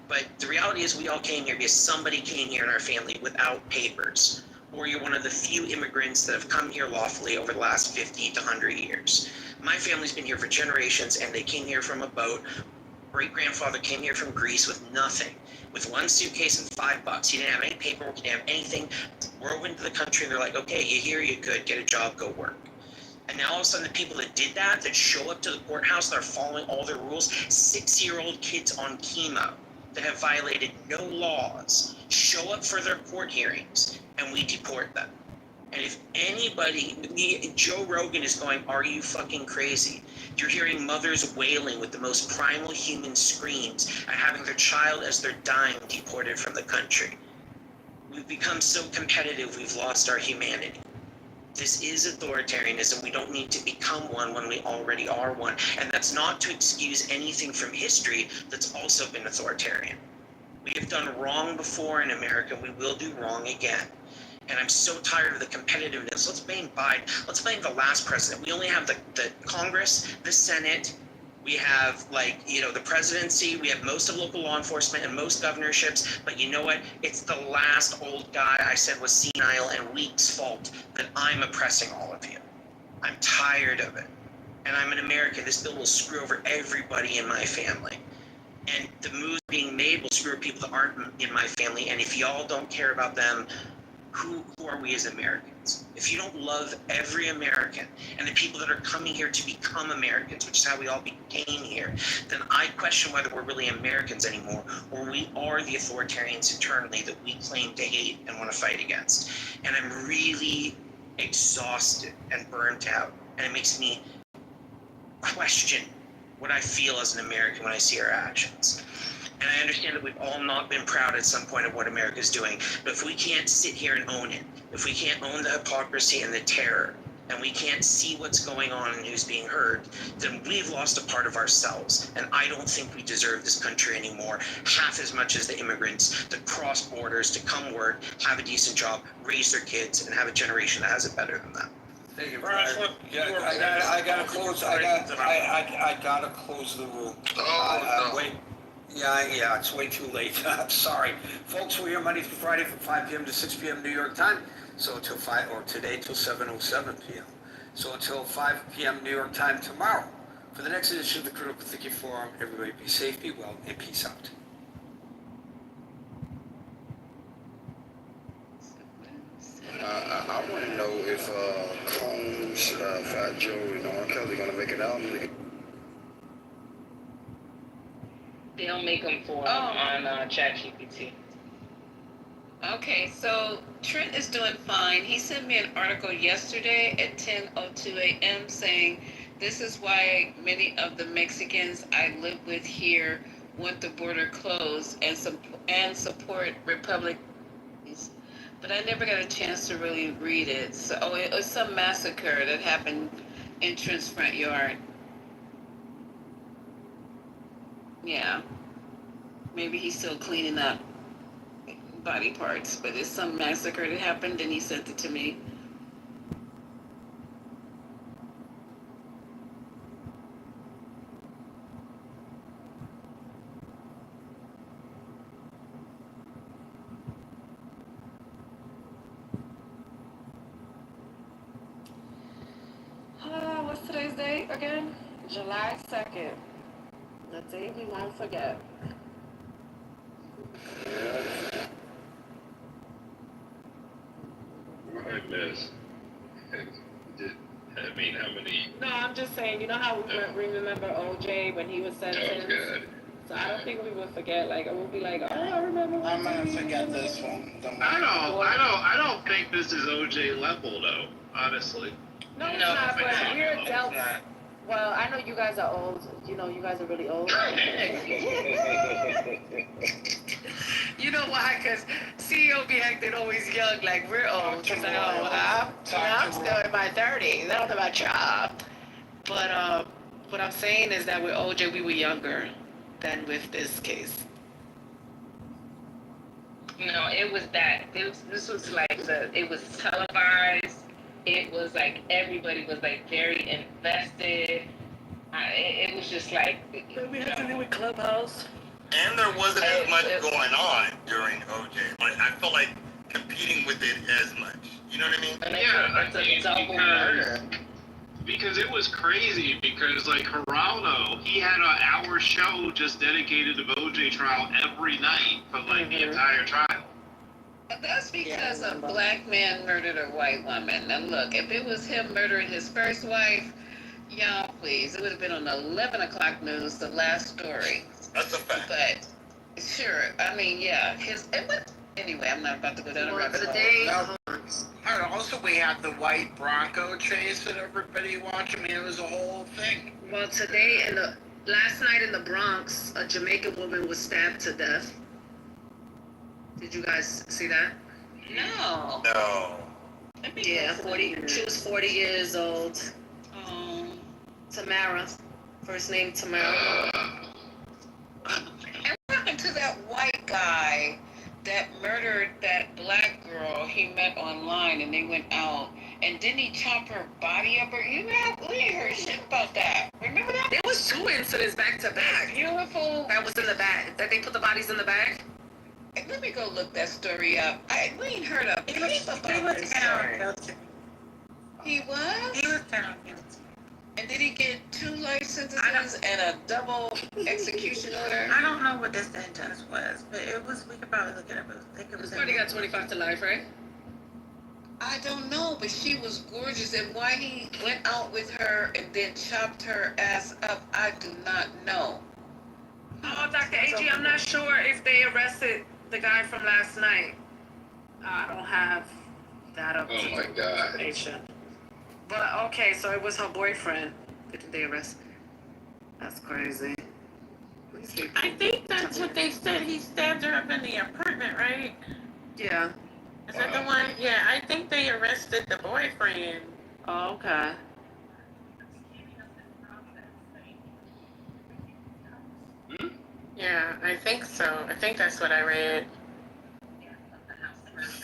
But the reality is we all came here because somebody came here in our family without papers. Or you're one of the few immigrants that have come here lawfully over the last 50 to 100 years. My family's been here for generations and they came here from a boat. Great-grandfather came here from Greece with nothing, with one suitcase and $5. He didn't have any paperwork, he didn't have anything. Drove into the country and they're like, okay, you're here, you're good, get a job, go work. And now all of a sudden the people that did that show up to the courthouse, that are following all their rules, 6-year-old kids on chemo that have violated no laws, show up for their court hearings, and we deport them. And if anybody, Joe Rogan is going, are you fucking crazy? You're hearing mothers wailing with the most primal human screams at having their child as they're dying deported from the country. We've become so competitive, we've lost our humanity. This is authoritarianism. We don't need to become one when we already are one. And that's not to excuse anything from history that's also been authoritarian. We have done wrong before in America. We will do wrong again. And I'm so tired of the competitiveness. Let's blame Biden. Let's blame the last president. We only have the Congress, the Senate. We have the presidency. We have most of local law enforcement and most governorships. But you know what? It's the last old guy I said was senile and weak's fault that I'm oppressing all of you. I'm tired of it. And I'm an American. This bill will screw over everybody in my family. And the moves being made will screw over people that aren't in my family. And if y'all don't care about them, who are we as Americans? If you don't love every American and the people that are coming here to become Americans, which is how we all became here, then I question whether we're really Americans anymore, or we are the authoritarians internally that we claim to hate and want to fight against. And I'm really exhausted and burnt out, and it makes me question what I feel as an American when I see our actions. And I understand that we've all not been proud at some point of what America's doing. But if we can't sit here and own it, if we can't own the hypocrisy and the terror, and we can't see what's going on and who's being hurt, then we've lost a part of ourselves. And I don't think we deserve this country anymore half as much as the immigrants that cross borders to come work, have a decent job, raise their kids, and have a generation that has it better than them. Thank you, Brian, Brian. look, Yeah, I gotta close. I gotta close the room. No. Wait. Yeah, it's way too late. I'm sorry. Folks, we're here Monday through Friday from 5 p.m. to 6 p.m. New York time. So until 5, or today till 7:07 p.m. So until 5 p.m. New York time tomorrow. For the next edition of the Critical Thinking Forum, everybody be safe, be well, and peace out. I want to know if Combs, Fat Joe, and R. Kelly gonna make an album. They'll make them for on ChatGPT. Okay, so Trent is doing fine. He sent me an article yesterday at 10:02 a.m. saying this is why many of the Mexicans I live with here want the border closed and support Republicans. But I never got a chance to really read it. So it was some massacre that happened in Trent's front yard. Yeah. Maybe he's still cleaning up body parts, but it's some massacre that happened and he sent it to me. What's today's date again? July 2nd. The day we won't forget. I miss. I mean, how many? No, I'm just saying, you know how we remember OJ when he was sentenced? Oh, God. So I don't think we would forget, we'll be like, oh, I remember when I'm gonna forget this one. I don't think this is OJ level though, honestly. No, it's not, but we're adults. Well, I know you guys are old. You know, you guys are really old. You know why? Because CEO be acting always young, like we're old. She's like, oh, I'm still in my 30s. I don't know about y'all. But what I'm saying is that with OJ, we were younger than with this case. No, it was that. This was it was televised. It was like everybody was like very invested. It was just like. We had to do with Clubhouse. And there wasn't as much going on during OJ. I felt like competing with it as much. You know what I mean? Yeah, it's a double murder. Because it was crazy, because like Geraldo, he had an hour show just dedicated to the OJ trial every night for like the entire trial. That's because a black man murdered a white woman. Now look, if it was him murdering his first wife, y'all please, it would have been on the 11 o'clock news, the last story. That's a fact. But sure, I mean, yeah, anyway, I'm not about to go down a rabbit hole. And also, we had the white Bronco chase that everybody watched. I mean, it was a whole thing. Well, last night in the Bronx, a Jamaican woman was stabbed to death. Did you guys see that? No. No. Yeah, 40. She was 40 years old. Tamara. First name Tamara. And what happened to that white guy that murdered that black girl he met online and they went out? And didn't he chop her body up? We ain't heard shit about that. Remember that? There was 2 incidents back to back. Beautiful. That was in the bag. That they put the bodies in the bag. Hey, let me go look that story up. We ain't heard of it. He was found guilty. He was? He was found guilty. And did he get 2 life sentences and a double execution order? I don't know what the sentence was, but it was. We could probably look it up. I think it was. Already got 25 to life, right? I don't know, but she was gorgeous, and why he went out with her and then chopped her ass up, I do not know. Oh, Dr. A.G., I'm not sure if they arrested the guy from last night. I don't have that up. Oh my God. But okay, so it was her boyfriend. Did they arrest? That's crazy. I think that's what they said. He stabbed her up in the apartment, right? Yeah. Is that the one? Yeah, I think they arrested the boyfriend. Oh, okay. Yeah, I think so. I think that's what I read.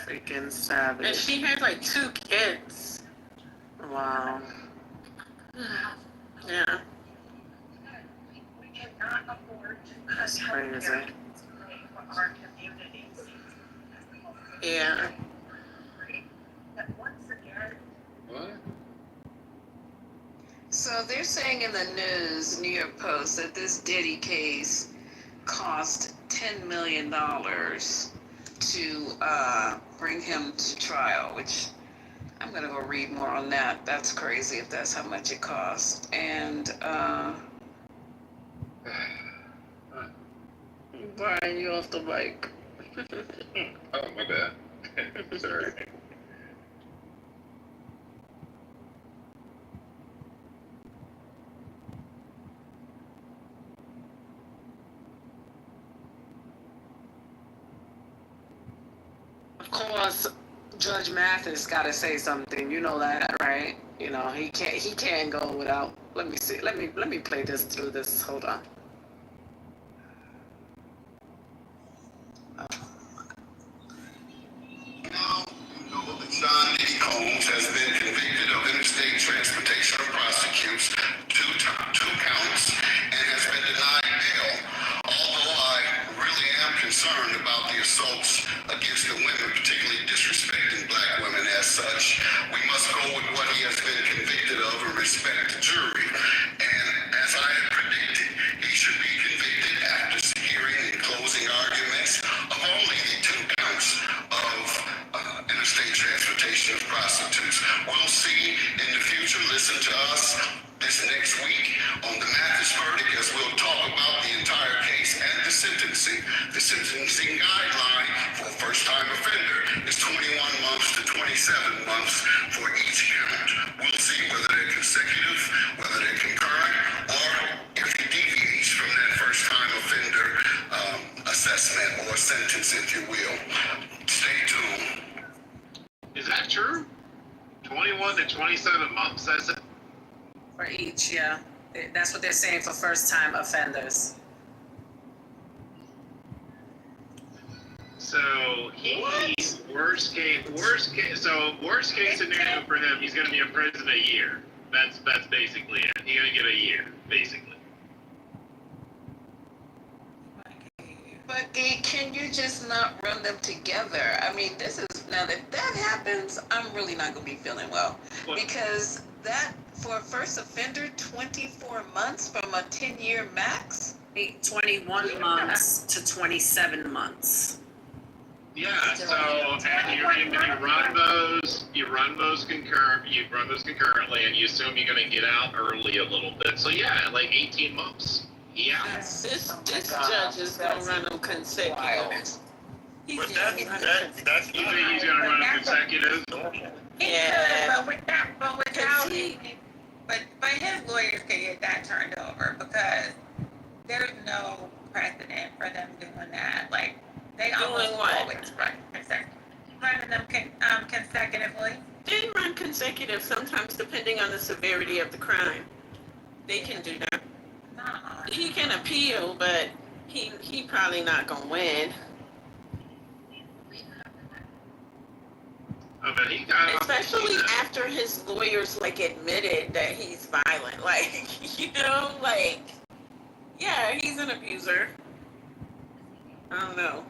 Freaking savage. And she had like 2 kids. Wow. Yeah. That's crazy. Yeah. What? So they're saying in the news, New York Post, that this Diddy case cost $10 million to bring him to trial, which I'm going to go read more on that. That's crazy if that's how much it cost. And, Brian, you off the mic. Oh, my bad. Sorry. Of course, Judge Mathis got to say something. You know that, right? You know he can't go without. Let me see. Let me play this through this. Hold on. John D. Combs has been convicted of interstate transportation and prosecutes two counts and has been denied bail. Although I really am concerned about the assaults against the women, particularly disrespecting black women as such, we must go with what he has been convicted of and respect the jury. And as I had predicted, he should be convicted after hearing and closing arguments of only the 2 counts of interstate transportation of prostitutes. We'll see in the future. Listen to us this next week on the Mathis verdict as we'll talk about the entire case and the sentencing. The sentencing guideline for a first-time offender is 21 months to 27 months for each count. We'll see whether they're consecutive, whether they're concurrent, or if he deviates from that first-time offender assessment or sentence, if you will. Stay tuned. Is that true? 21 to 27 months, that's it? For each, yeah. That's what they're saying for first-time offenders. So worst case scenario for him, he's gonna be in prison a year. That's basically it. He's gonna get a year, basically. but can you just not run them together? I mean, this is, now if that happens, I'm really not going to be feeling well. Because that, for a first offender, 24 months from a 10-year max? 21 months to 27 months. Yeah, so and you run those concurrently, and you assume you're going to get out early a little bit. So yeah, like 18 months. Yeah. This judge is gonna run them consecutive. But that's You think he's going to run them consecutive? Yeah. But his lawyers can get that turned over because there's no precedent for them doing that. Like they almost always running them consecutively. They run consecutive sometimes depending on the severity of the crime. They can do that. He can appeal, but he probably not gonna win. But he got Especially after his lawyers like admitted that he's violent. Like, like, yeah, he's an abuser. I don't know.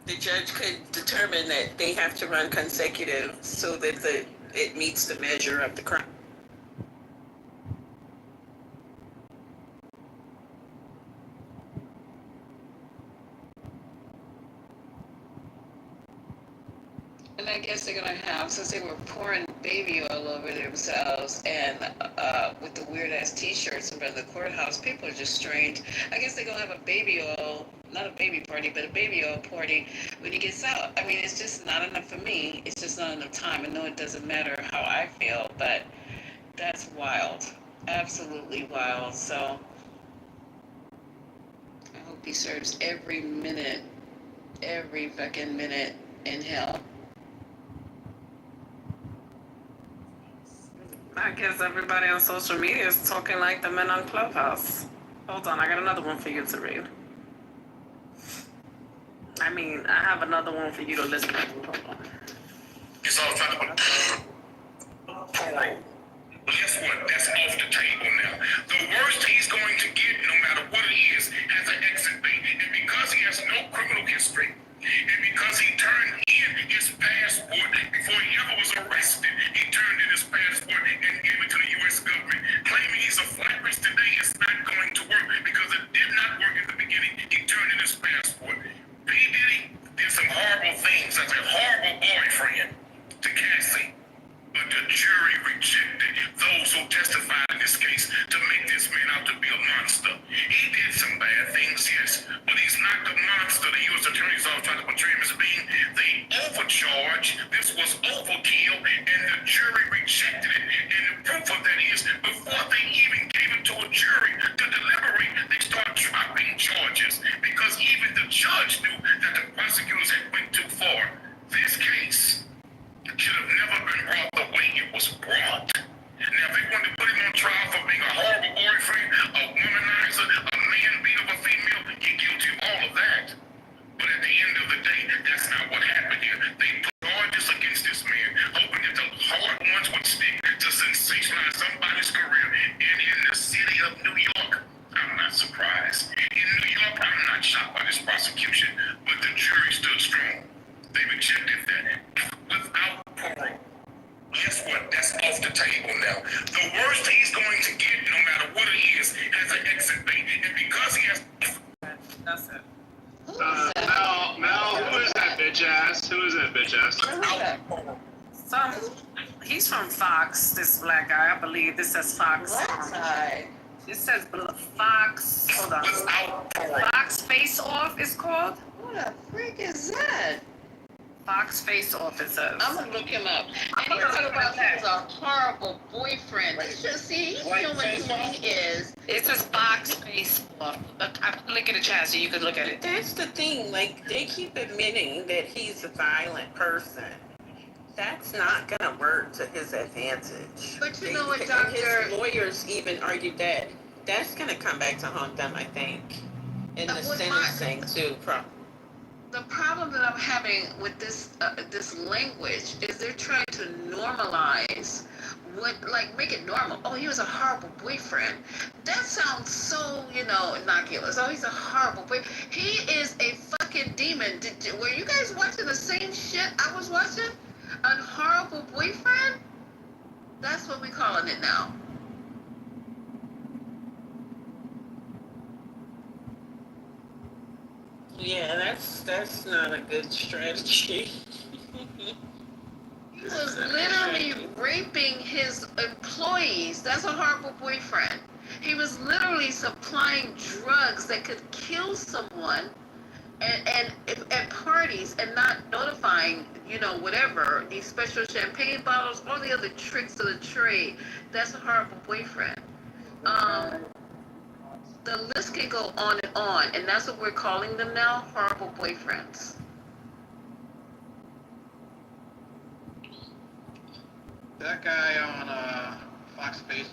The judge could determine that they have to run consecutive so that it meets the measure of the crime. And I guess they're gonna have, since they were pouring baby oil over themselves and with the weird ass t-shirts in front of the courthouse, people are just strange. I guess they're gonna have a baby oil, not a baby party, but a baby oil party when he gets out. I mean, it's just not enough for me. It's just not enough time. I know it doesn't matter how I feel, but that's wild. Absolutely wild. So I hope he serves every fucking minute in hell. I guess everybody on social media is talking like the men on Clubhouse. Hold on, I got another one for you to read. I mean, I have another one for you to listen to. Hold on. It's all talking about parole. Guess what? That's off the table now. The worst he's going to get, no matter what it is, has an exit date. And because he has no criminal history, and because he turned in his passport before he ever was arrested, he turned in his passport and gave it to the U.S. government, claiming he's a flight risk today, it's not going to work because it did not work at the beginning. He turned in his passport. P. Diddy did some horrible things as a horrible boyfriend to Cassie. But the jury rejected those who testified in this case to make this man out to be a monster. He did some bad things, yes, but he's not the monster the U.S. Attorney's Office tried to portray him as being. They overcharged. This was overkill, and the jury rejected it. And the proof of that is, before they even gave it to a jury to deliberate, they start dropping charges because even the judge knew that the prosecutors had went too far. This case should have never been brought the way it was brought. Now, if they wanted to put him on trial for being a horrible boyfriend, a womanizer, a man beat up a female, you're guilty of all of that. But at the end of the day, that's not what happened here. They put charges against this man, hoping that the hard ones would stick to sensationalize somebody's career. And in the city of New York, I'm not surprised. In New York, I'm not shocked by this prosecution, but the jury stood strong. They rejected that without parole. Guess what? That's off the table now. The worst he's going to get, no matter what it is, has an exit date. And because he has... That's it. Mel, who is that bitch ass? Who is that bitch ass? He's from Fox, this black guy. I believe this says Fox. It says Fox. Hold on. Fox Face Off is called? Who the freak is that? Fox Face Off, it says. I'm gonna look him up. And he talk about he's a horrible boyfriend. Let's just see, he's showing who he is. It says Fox Face Off. Look, I'm looking at the chat so you can look at it. That's the thing. Like, they keep admitting that he's a violent person. That's not gonna work to his advantage. But you know what, Doctor? His lawyers even argued that that's gonna come back to haunt them, I think, in the sentencing too. The problem that I'm having with this language is they're trying to normalize make it normal. Oh, he was a horrible boyfriend. That sounds so, innocuous. Oh, he's a horrible boy. He is a fucking demon. Were you guys watching the same shit I was watching? A horrible boyfriend? That's what we're calling it now. Yeah, That's not a good strategy. He was literally raping his employees. That's a horrible boyfriend. He was literally supplying drugs that could kill someone and at parties and not notifying, whatever, these special champagne bottles, all the other tricks of the trade. That's a horrible boyfriend. The list can go on, and that's what we're calling them now, horrible boyfriends. That guy on Fox Face,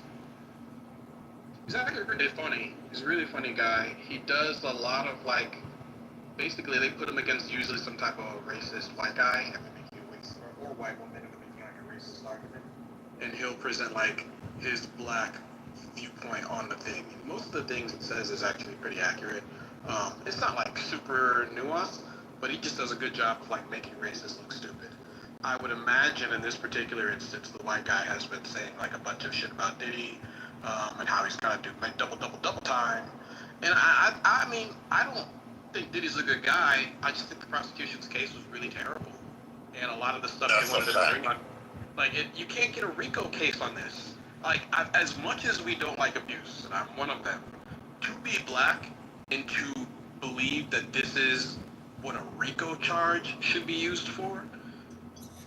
he's actually really funny. He's a really funny guy. He does a lot of basically they put him against usually some type of racist white guy, and they're making or white woman, and they're making a racist argument, and he'll present his black viewpoint on the thing. Most of the things it says is actually pretty accurate. It's not super nuanced, but he just does a good job of making racists look stupid. I would imagine in this particular instance, the white guy has been saying a bunch of shit about Diddy, and how he's gotta do double time. And I mean, I don't think Diddy's a good guy. I just think the prosecution's case was really terrible, and a lot of the stuff they wanted to bring on, you can't get a RICO case on this. As much as we don't like abuse, and I'm one of them, to be black and to believe that this is what a RICO charge should be used for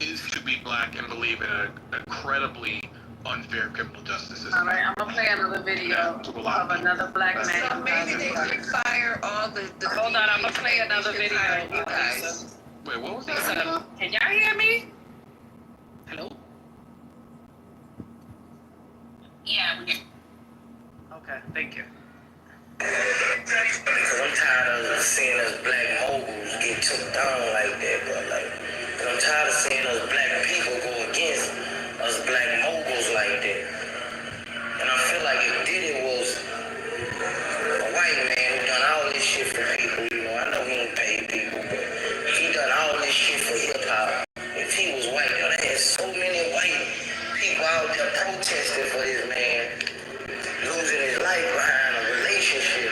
is to be black and believe in an incredibly unfair criminal justice system. All right, I'm gonna play another video of another black man. So maybe they should fire all the Hold on, I'm gonna play another video. You guys. Wait, what was that? Can y'all hear me? Hello? Yeah, we get. Okay, thank you. Because I'm tired of seeing us black moguls get took down like that, bro. Cause I'm tired of seeing us black people go against us black moguls like that. And I feel like if Diddy was a white man who done all this shit for people, I know he ain't paid people, but he done all this shit for hip hop. If he was white, they had so many white people out there protesting for this man losing his life behind a relationship,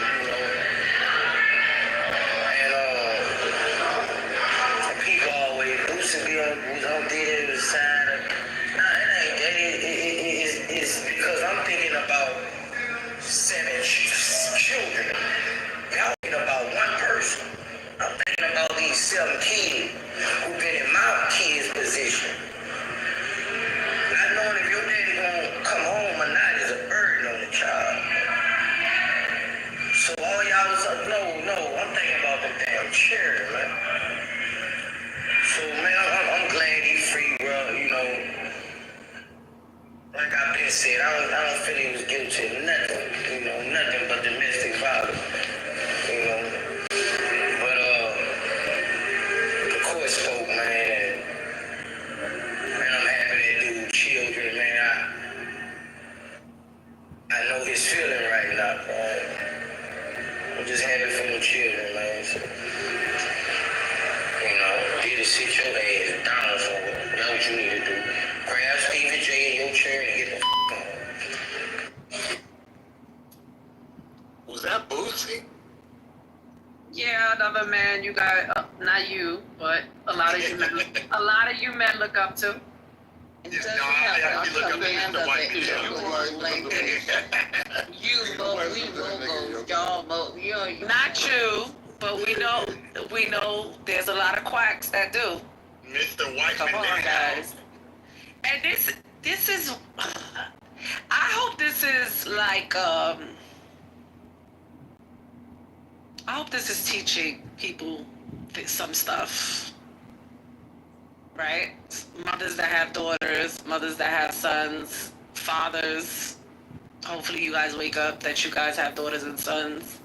And people always used to be on Diddy's side of, nah, it ain't that. It's because I'm thinking about 7 children. Y'all thinking about one person. I'm thinking about these 7 kids who've been in my kid's position. Not knowing if your daddy gonna come home or not is a burden on the child. So all y'all was like, no, I'm thinking about the damn children, man. So man, I'm glad he's free, bro. Like I've been said, I don't feel he was guilty of nothing, nothing but domestic violence, But the court spoke, man, and I'm happy that dude children, man. I know his feeling right now, bro. I'm just happy for the children, man. So, Diddy, sit your ass down somewhere. That's what you need to do. Grab Stevie J in your chair and get the f*** on. Was that Boosie? Yeah, another man you got, not you, but a lot of you men look up to. It doesn't have a command of it. Not you, but we know there's a lot of quacks that do. Mr. White. Come on, guys. And this is, I hope this is I hope this is teaching people some stuff. Right? Mothers that have daughters, mothers that have sons, fathers. Hopefully you guys wake up that you guys have daughters and sons.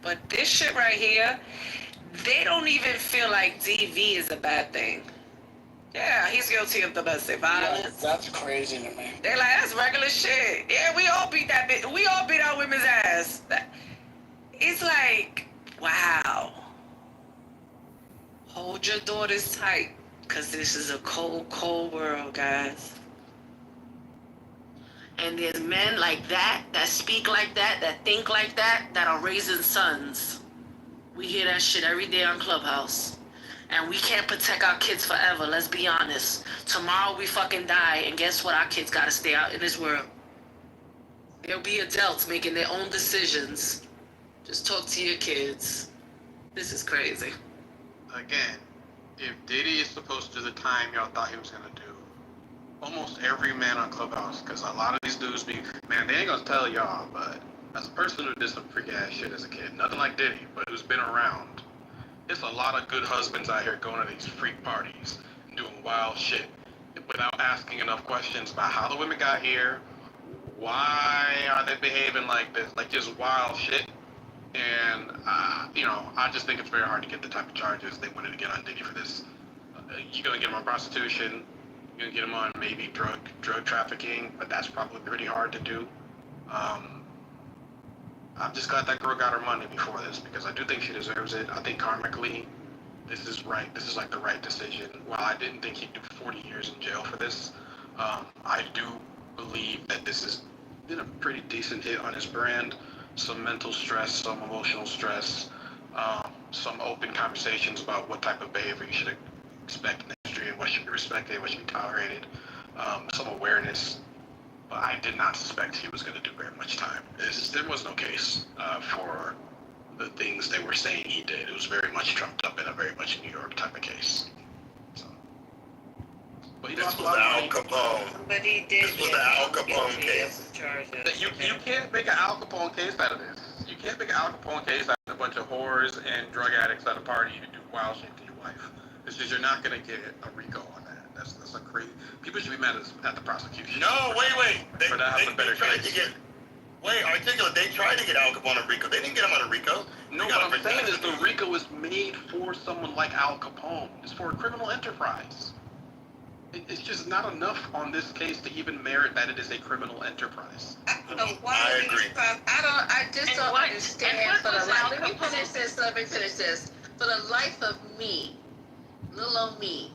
But this shit right here, they don't even feel like DV is a bad thing. Yeah, he's guilty of domestic violence. Yeah, that's crazy to me. They're like, that's regular shit. Yeah, we all beat that bitch. We all beat our women's ass. It's like, wow. Hold your daughters tight. Because this is a cold, cold world, guys. And there's men like that speak like that think like that are raising sons. We hear that shit every day on Clubhouse. And we can't protect our kids forever, let's be honest. Tomorrow we fucking die, and guess what? Our kids gotta stay out in this world. There'll be adults making their own decisions. Just talk to your kids. This is crazy. Again, if Diddy is supposed to do the time y'all thought he was gonna do, almost every man on Clubhouse, because a lot of these dudes be, man, they ain't gonna tell y'all, but as a person who did some freak ass shit as a kid, nothing like Diddy, but who's been around, there's a lot of good husbands out here going to these freak parties and doing wild shit without asking enough questions about how the women got here, why are they behaving like this, like just wild shit. And, I just think it's very hard to get the type of charges they wanted to get on Diddy for this. You're going to get him on prostitution, you're going to get him on maybe drug trafficking, but that's probably pretty hard to do. I'm just glad that girl got her money before this, because I do think she deserves it. I think karmically, this is right. This is like the right decision. While I didn't think he'd do 40 years in jail for this, I do believe that this has been a pretty decent hit on his brand. Some mental stress, some emotional stress, some open conversations about what type of behavior you should expect in the industry and what should be respected, what should be tolerated, some awareness. But I did not suspect he was going to do very much time. There was no case for the things they were saying he did. It was very much trumped up in a very much New York type of case. So. But he This was the Al Capone. But he did. This was the Al Capone case. You can't make an Al Capone case out of this. You can't make an Al Capone case out of a bunch of whores and drug addicts at a party who do wild shit to your wife. It's just you're not going to get a RICO on that. That's a crazy. People should be mad at the prosecution. No, wait. They tried case. to get. Wait, articulate. They tried to get Al Capone on RICO. They didn't get him on a RICO. No, what I'm saying is the RICO is made for someone like Al Capone. It's for a criminal enterprise. It's just not enough on this case to even merit that it is a criminal enterprise. I agree. I just don't understand. Let me finish this. For the life of me, little old me,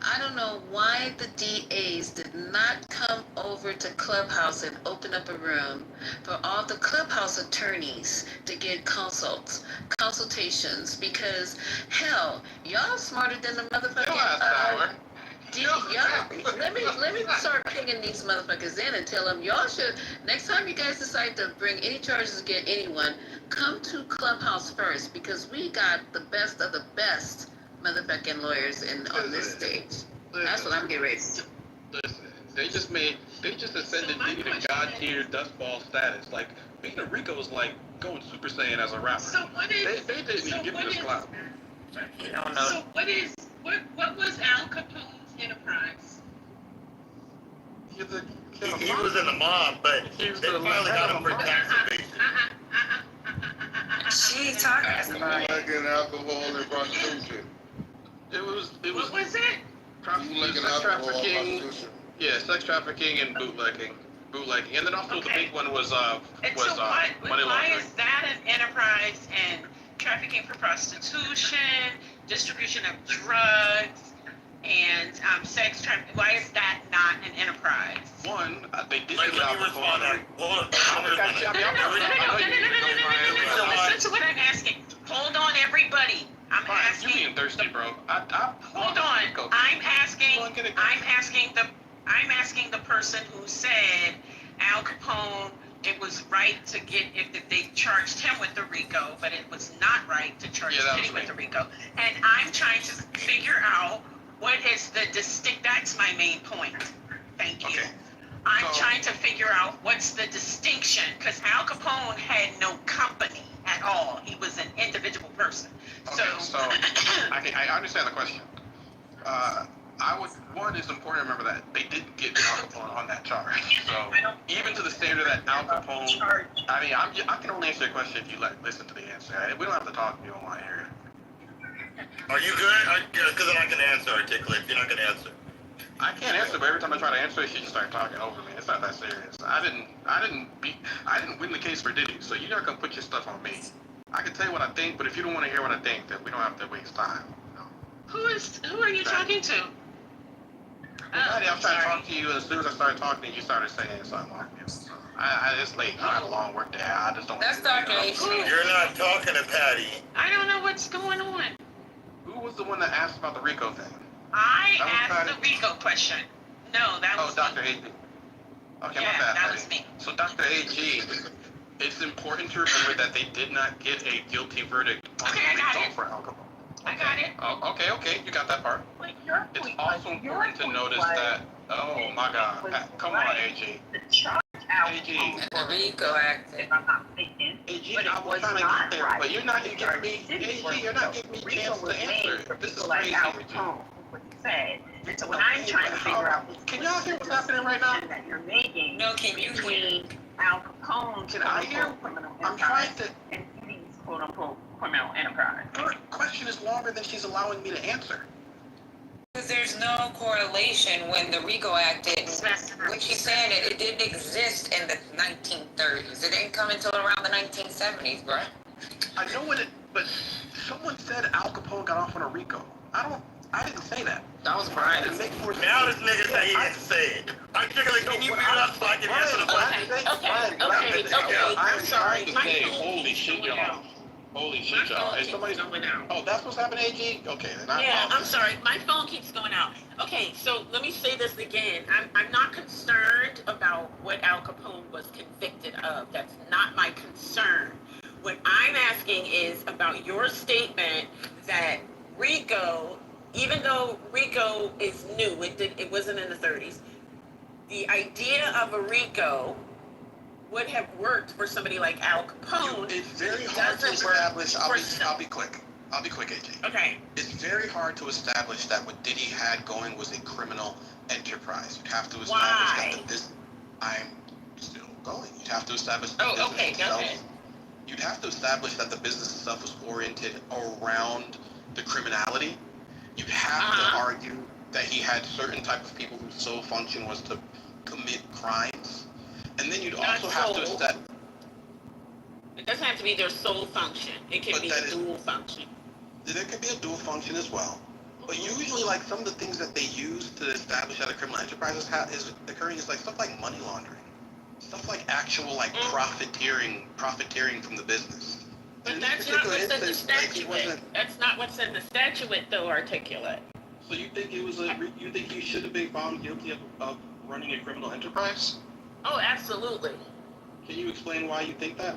I don't know why the DAs did not come over to Clubhouse and open up a room for all the Clubhouse attorneys to get consultations, because hell, y'all smarter than the motherfucking let me start pinging these motherfuckers in and tell them y'all should, next time you guys decide to bring any charges against anyone, come to Clubhouse first, because we got the best of the best motherfucking lawyers on this stage. That's what I'm getting ready to do. Listen, they just ascended Diddy to God tier dustball status. Like, being a RICO is like going Super Saiyan as a rapper. So what is? They didn't even give you this clout. So what was Al Capone's enterprise? He was in the mob, but they finally got him for tax evasion. She ain't talking about Like in alcohol and prostitution. What was it? Sex trafficking. Yeah, sex trafficking and bootlegging. And then also the big one was money laundering. Why is that an enterprise, and trafficking for prostitution, distribution of drugs, and sex trafficking? Why is that not an enterprise? One, they did Let me respond. Listen to what I'm asking. Hold on, everybody. I'm asking. You being thirsty, bro. Hold on. I'm asking the person who said Al Capone, it was right to get, if they charged him with the RICO, but it was not right to charge Diddy with the RICO. And I'm trying to figure out what is the distinct, that's my main point. Thank you. Okay. I'm trying to figure out what's the distinction, because Al Capone had no company at all. He was an individual person. Okay, so I understand the question. One, it's important to remember that they didn't get Al Capone on that charge. So even to the standard that Al Capone, I mean, I can only answer your question if you listen to the answer. We don't have to talk if you don't want to hear it. Are you good? Because then I can answer articulate if you're not going to answer. I can't answer, but every time I try to answer it, she just starts talking over me. It's not that serious. I didn't win the case for Diddy, so you're not gonna put your stuff on me. I can tell you what I think, but if you don't want to hear what I think, then we don't have to waste time. Who are you talking to? Patty, I was trying to talk to you. As soon as I started talking to you, you started saying something like this. It's late. I had a long work day. I just don't. That's Dr. H. You're not talking to Patty. I don't know what's going on. Who was the one that asked about the RICO thing? I That was asked Patty? the RICO question. No, that was Dr. AG. Okay, Yeah, my bad. that Patty. was me. So, Dr. AG, it's important to remember that they did not get a guilty verdict on Okay, I got RICO it. for alcohol. I got it. Oh, okay, you got that part. But your It's point also was, important to notice that. Oh my God! Come on, AG. The charge AG. RICO Act. if I'm not mistaken. AG, But it I was was trying to not get there, right. but you're not giving me. AG, you're not giving me a chance to answer. This is crazy. What you said. And so when I'm trying to figure out which Can y'all hear what's happening right now? that you're making No, can you hear? between Al Capone's Can I hear? criminal I'm enterprise trying to. and Diddy's quote unquote criminal enterprise. Her question is longer than she's allowing me to answer. Because there's no correlation when the RICO Act didn't, when she's saying it didn't exist in the 1930s. It didn't come until around the 1970s, bruh. I know what it, but someone said Al Capone got off on a RICO. I didn't say that. That was Brian. Now this nigga say he didn't say it. Articulate, can you mute up so I can answer the question? Okay. I'm sorry. My phone Holy keeps shit, going y'all. out. Holy My shit, y'all. phone Is keeps somebody? going out. Oh, that's what's happening, AG? Okay, then I Yeah, I'm apologize. sorry. My phone keeps going out. Okay, so let me say this again. I'm not concerned about what Al Capone was convicted of. That's not my concern. What I'm asking is about your statement that RICO, even though RICO is new, it wasn't in the 30s. The idea of a RICO would have worked for somebody like Al Capone. It's very hard to Doesn't work establish. for I'll be quick. I'll be quick, AJ. Okay. It's very hard to establish that what Diddy had going was a criminal enterprise. You'd have to establish that the business. I'm still going. You'd have to establish the business itself. Okay. You'd have to establish that the business itself was oriented around the criminality. You'd have to argue that he had certain type of people whose sole function was to commit crimes. And then you'd also have to establish. It doesn't have to be their sole function. It can be a dual function. There could be a dual function as well. But usually, like, some of the things that they use to establish that a criminal enterprise is occurring is like stuff like money laundering. Stuff like actual, like, profiteering from the business. But that's not what's in the statute. That's not what's in the statute, though, Articulate. So you think you think he should have been found guilty of running a criminal enterprise? Oh, absolutely. Can you explain why you think that?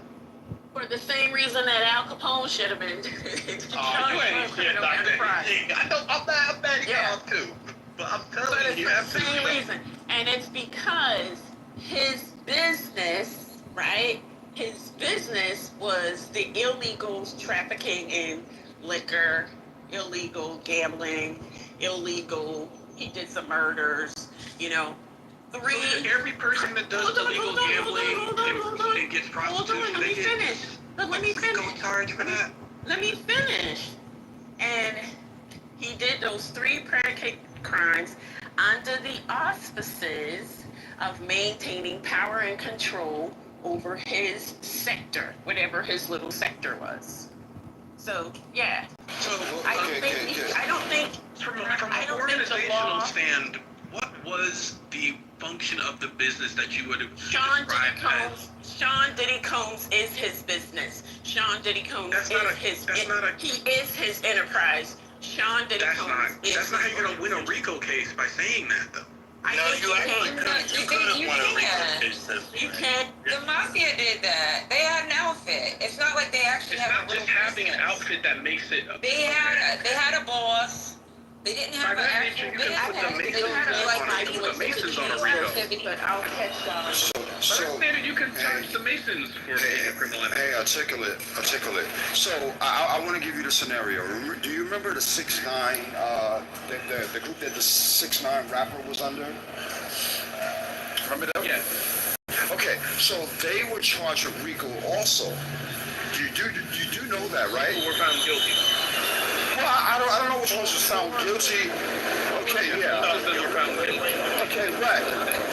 For the same reason that Al Capone should have been. You ain't shit, Dr. I know, I'm mad y'all too. But I'm telling you, it's the same reason. And it's because his business, right? His business was the illegal trafficking in liquor, illegal gambling, he did some murders, Every person that does illegal gambling and gets prostitution, let me finish. Go charge for that. Let me finish. And he did those 3 predicate crimes under the auspices of maintaining power and control over his sector, whatever his little sector was. So, yeah. I don't think From an the organizational law. stand, what was the function of the business that you would have Sean described as? Diddy Combs is his business. Sean Diddy Combs He is his enterprise. Sean Diddy Combs is That's not how you're gonna win a RICO case by saying that, though. You can't. The mafia did that. They had an outfit. It's not like they actually It's have not a real just having an business. outfit that makes it. They had a boss. They didn't have an actual business. The Masons on a RICO. But I'll catch y'all. So you can charge the Masons for being a criminal enterprise. Hey, articulate. So I want to give you the scenario. Do you remember the 6ix9ine, the group that the 6ix9ine rapper was under? Remember that? Yeah. Okay, so they were charged with RICO also. You do know that, right? People were found guilty. Well, I don't know which ones were found guilty. Okay, yeah. Okay, right.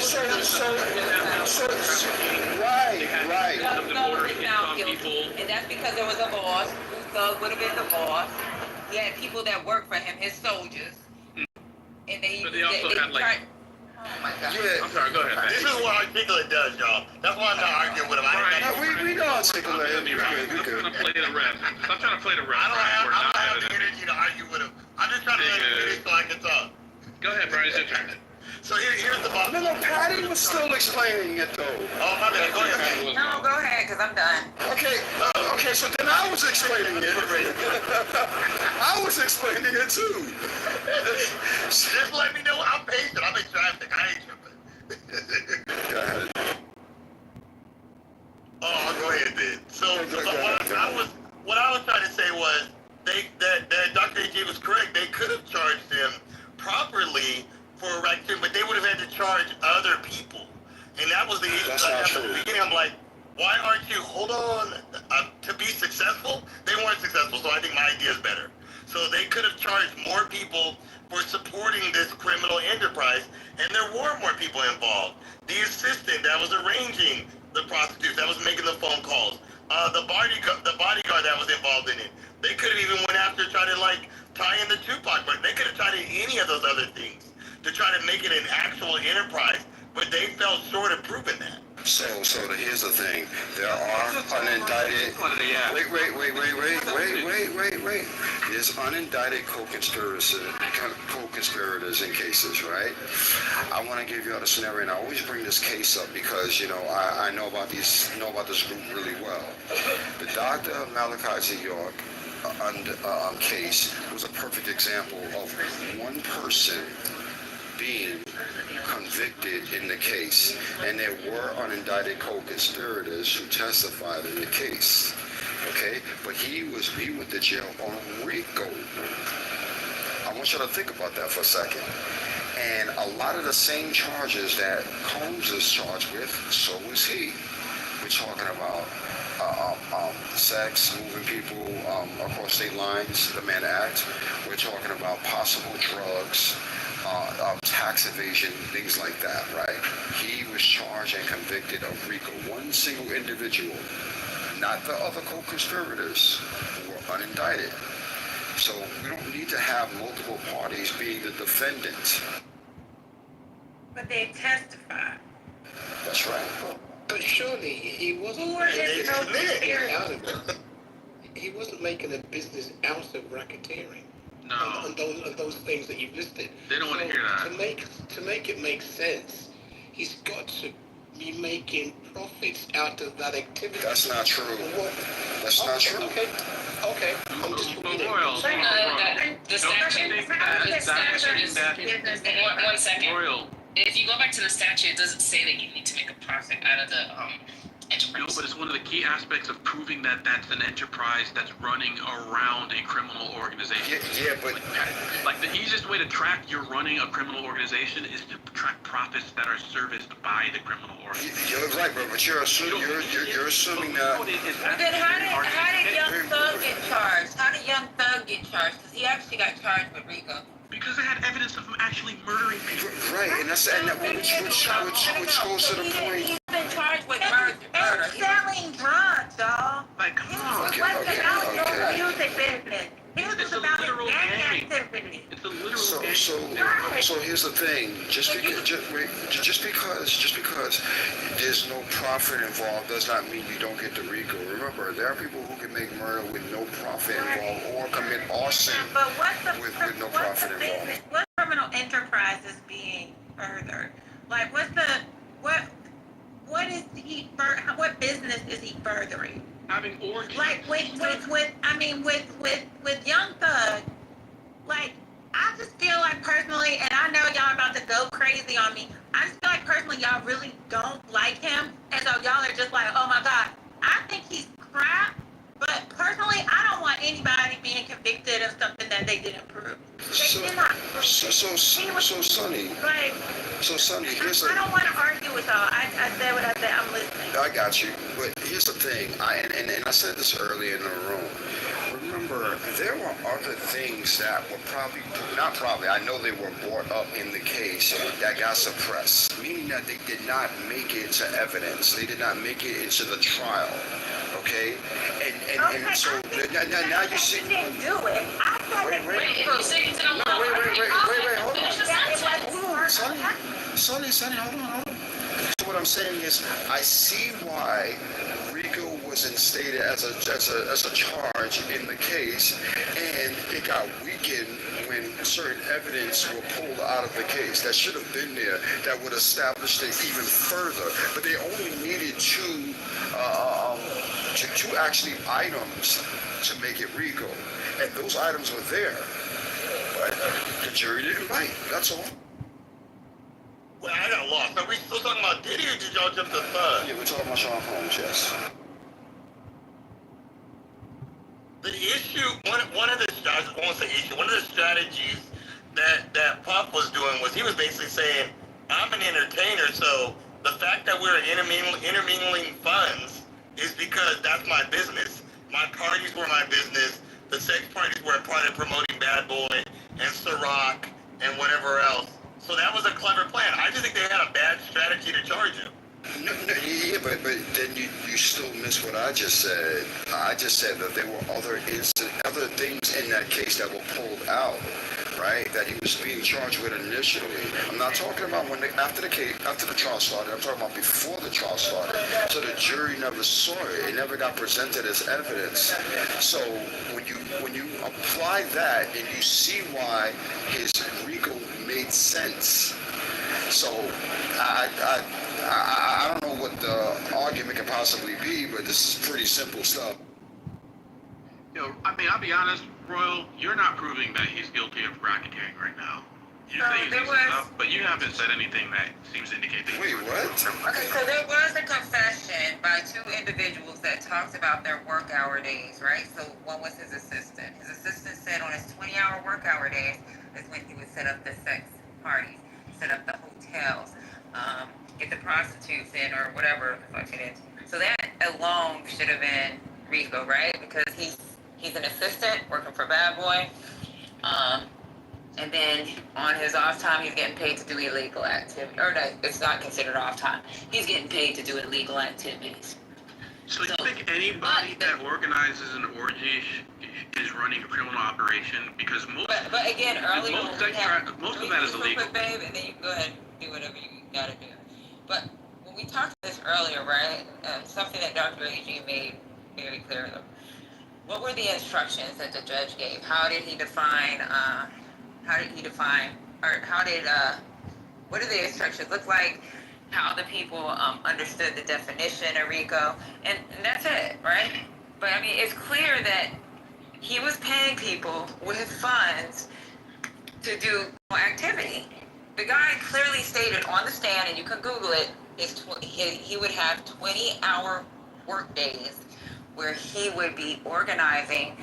So, right. Thug was found guilty, and that's because there was a boss. Thug would have been the boss. He had people that worked for him, his soldiers. and they But they also had like. oh my god. Yeah. I'm sorry. Go ahead. This is what Articulate does, y'all. That's why I'm not arguing with him. We know Articulate. I'm trying to play the ref. I'm trying to play the ref. I don't have the energy to argue with him. I'm just trying to let him finish so I can talk. Go ahead, Brian. It's your turn. So here's the bottom. No, Patty was still explaining it though. Oh, my bad. Go ahead, Patty. No, go ahead, because I'm done. Okay, so then I was explaining it. I was explaining it too. Just let me know I'm patient. I'm in traffic. I ain't tripping. Go ahead. Oh, go ahead then. So what I was trying to say was that Dr. A.J. was correct. They could have charged him properly for a racketeering, but they would have had to charge other people. And that was the issue. That's not true. I'm like, why aren't you, hold on, to be successful? They weren't successful, so I think my idea is better. So they could have charged more people for supporting this criminal enterprise, and there were more people involved. The assistant that was arranging the prostitutes, that was making the phone calls, the bodyguard that was involved in it. They could have even went after trying to like tie in the Tupac, but they could have tried any of those other things to try to make it an actual enterprise, but they fell short of proving that. So here's the thing. There are unindicted. Wait. There's unindicted co-conspirators in cases, right? I want to give you all the scenario, and I always bring this case up because I know about this group really well. The Dr. Malachi Z. York case was a perfect example of one person being convicted in the case, and there were unindicted co-conspirators who testified in the case. Okay, but he went to jail on RICO. I want you to think about that for a second. And a lot of the same charges that Combs is charged with, so is he. We're talking about sex, moving people across state lines, the Mann Act. We're talking about possible drugs, tax evasion, things like that, right? He was charged and convicted of RICO. One single individual, not the other co-conspirators who were unindicted. So we don't need to have multiple parties being the defendant. But they testified. That's right. But surely he wasn't he wasn't making a business out of racketeering. No. On those things that you've listed. They don't want to hear that. To make it make sense, he's got to be making profits out of that activity. That's not true. That's not true. Okay. I'm just The statute is business. One second. If you go back to the statute, it doesn't say that you need to make a profit out of the enterprise. No, but it's one of the key aspects of proving that that's an enterprise that's running around a criminal organization. Yeah, but like the easiest way to track you're running a criminal organization is to track profits that are serviced by the criminal organization. You're right, bro, but you're assuming that. Then how did Young Thug get charged? How did Young Thug get charged? Because he actually got charged with RICO. Because they had evidence of him actually murdering people. Right, and which goes to the point. He's been charged with murder. And selling drugs, y'all. Like, come on. It wasn't about your music business. It was about his gang activity. It's a literal gang. So here's the thing. Just because there's no profit involved does not mean you don't get the RICO. Remember, there are people who can make murder with no profit involved or commit arson with no profit involved. What criminal enterprise is being furthered? Like, what business is he furthering? Having orgies. Like with Young Thug, like I just feel like personally, and I know y'all about to go crazy on me. I just feel like personally y'all really don't like him, and so y'all are just like, oh my god, I think he's crap. But personally, I don't want anybody being convicted of something that they didn't prove. So Sonny, here's I don't want to argue with y'all. I said what I said. I'm listening. I got you, but here's the thing. And I said this earlier in the room. Remember, there were other things that were I know they were brought up in the case that got suppressed, meaning that they did not make it into evidence. They did not make it into the trial. Okay? And so now you see. Didn't do it. I said wait, hold on. Sonny, hold on. So what I'm saying is, I see why RICO was instated as a charge in the case, and it got weakened when certain evidence were pulled out of the case that should have been there that would establish it even further. But they only needed two actually items to make it RICO, and those items were there, but the jury didn't bite. That's all. Well, I got lost. Are we still talking about Diddy or did y'all jump to Thug? Yeah, we're talking about Sean Combs, yes. The issue, one of the, I won't say issue, one of the strategies that Puff was doing was he was basically saying, I'm an entertainer, so the fact that we're intermingling funds is because that's my business. My parties were my business. The sex parties were a part of promoting Bad Boy and Ciroc and whatever else. So that was a clever plan. I just think they had a bad strategy to charge him. No, yeah, but then you still miss what I just said. I just said that there were other things in that case that were pulled out, right? That he was being charged with initially. I'm not talking about after the trial started. I'm talking about before the trial started. So the jury never saw it. It never got presented as evidence. So when you apply that and you see why his RICO made sense. So I don't know what the argument could possibly be, but this is pretty simple stuff. I mean, I'll be honest, Royal, you're not proving that he's guilty of racketeering right now. You say he's stuff, but you haven't said anything that seems to indicate that. Wait, what? Okay, so there was a confession by two individuals that talked about their work hour days, right? So one was his assistant. His assistant said on his 20-hour work hour days is when he would set up the sex parties, set up the hotels, get the prostitutes in or whatever the fuck it is. So that alone should have been RICO, right? Because he's an assistant working for Bad Boy. And then on his off time, he's getting paid to do illegal activity. Or no, it's not considered off time. He's getting paid to do illegal activities. So you think anybody that organizes an orgy is running a criminal operation? Because most... But again, earlier... Most of that is illegal. Quick, babe, and then you can go ahead and do whatever you gotta do. But when we talked about this earlier, right? Something that Dr. A.G. made very clear. What were the instructions that the judge gave? What did what do the instructions look like? How the people understood the definition of RICO, and that's it, right? But I mean, it's clear that he was paying people with funds to do activity. The guy clearly stated on the stand, and you can Google it, he would have 20-hour work days where he would be organizing,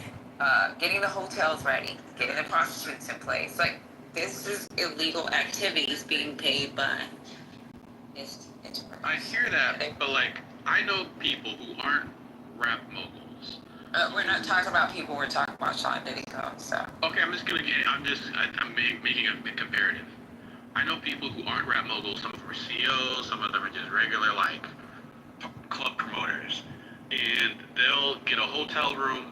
getting the hotels ready, getting the prostitutes in place. Like, this is illegal activities being paid by his enterprise. I hear that, but like, I know people who aren't rap moguls. We're not talking about people, we're talking about Sean Diddy Combs, so. Okay, I'm making a comparative. I know people who aren't rap moguls. Some of them are CEOs, some of them are just regular, like, club promoters. And they'll get a hotel room.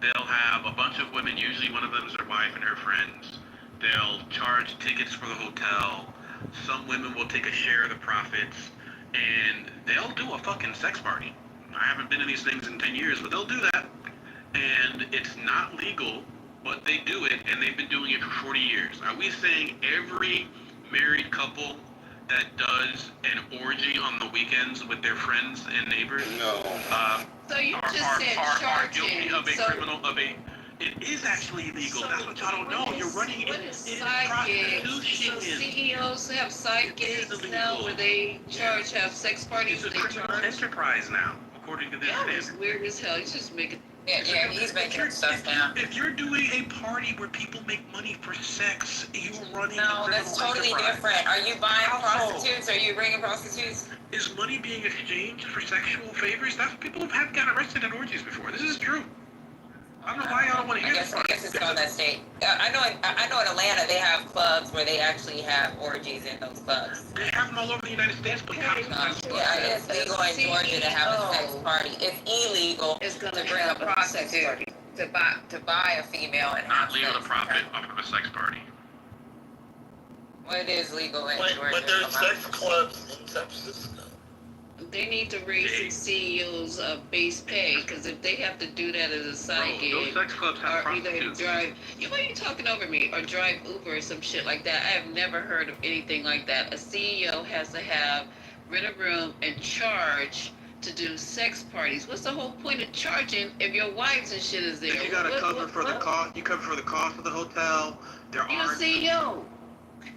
They'll have a bunch of women, usually one of them is their wife and her friends. They'll charge tickets for the hotel. Some women will take a share of the profits. And they'll do a fucking sex party. I haven't been in these things in 10 years, but they'll do that. And it's not legal, but they do it, and they've been doing it for 40 years. Are we saying every married couple that does an orgy on the weekends with their friends and neighbors? No. So you just said are guilty of a so criminal it is actually illegal. That's what y'all don't know. You're running it. It is prostitution. So CEOs have side gigs now where they have sex parties. It's a criminal enterprise now, according to this standard. It's weird as hell. He's just making. Yeah, he's making stuff now. If you're doing a party where people make money for sex, you're running a No, criminal that's totally enterprise. different. Are you buying prostitutes? Are you bringing prostitutes? Is money being exchanged for sexual favors? That's what people have gotten arrested at orgies before. This is true. I don't know why y'all don't want to hear this. I guess it's on that state. I know in Atlanta they have clubs where they actually have orgies in those clubs. They have them all over the United States, but Yeah, it's legal in Georgia to have a sex party. It's illegal to bring a prostitute to buy a female and have not legal to profit off of a sex party. Well, it is legal in Georgia. But there's sex clubs in San Francisco. They need to raise some CEOs base pay, because if they have to do that as a side gig, those sex clubs have or either prostitutes. drive, why are you talking over me, or drive Uber or some shit like that. I have never heard of anything like that. A CEO has to rent a room and charge to do sex parties. What's the whole point of charging if your wives and shit is there? You gotta cover for the cost. You cover for the cost of the hotel. You're a CEO.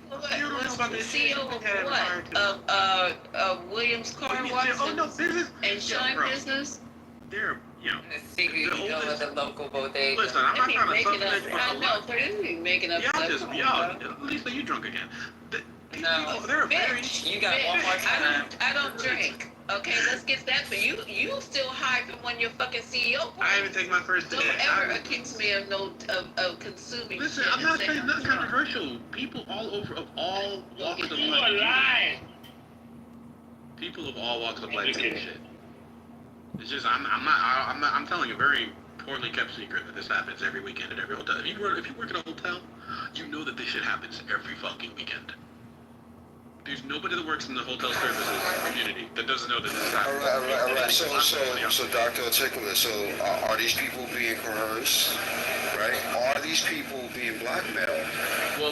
What's the CEO of what? Of Williams Car Wash and Shine Business? They're, The secret you know of the local bodega. Listen, I'm not trying to Making up. subject, I know, but they be making up stuff. Lisa, you drunk again. No, They're very. you got one more time. I don't drink. Okay, let's get that. But you still high from when you're fucking CEO. I even take my first Don't day. ever accuse me of consuming. Listen, shit I'm not and saying nothing controversial. People all over of all walks of life. You are lying. People of all walks of life do shit. It's just I'm telling a very poorly kept secret that this happens every weekend at every hotel. If you work at a hotel, you know that this shit happens every fucking weekend. There's nobody that works in the hotel services community that doesn't know that this happens. All right. So Dr. Articulate, so are these people being coerced, right? Are these people being blackmailed? Well,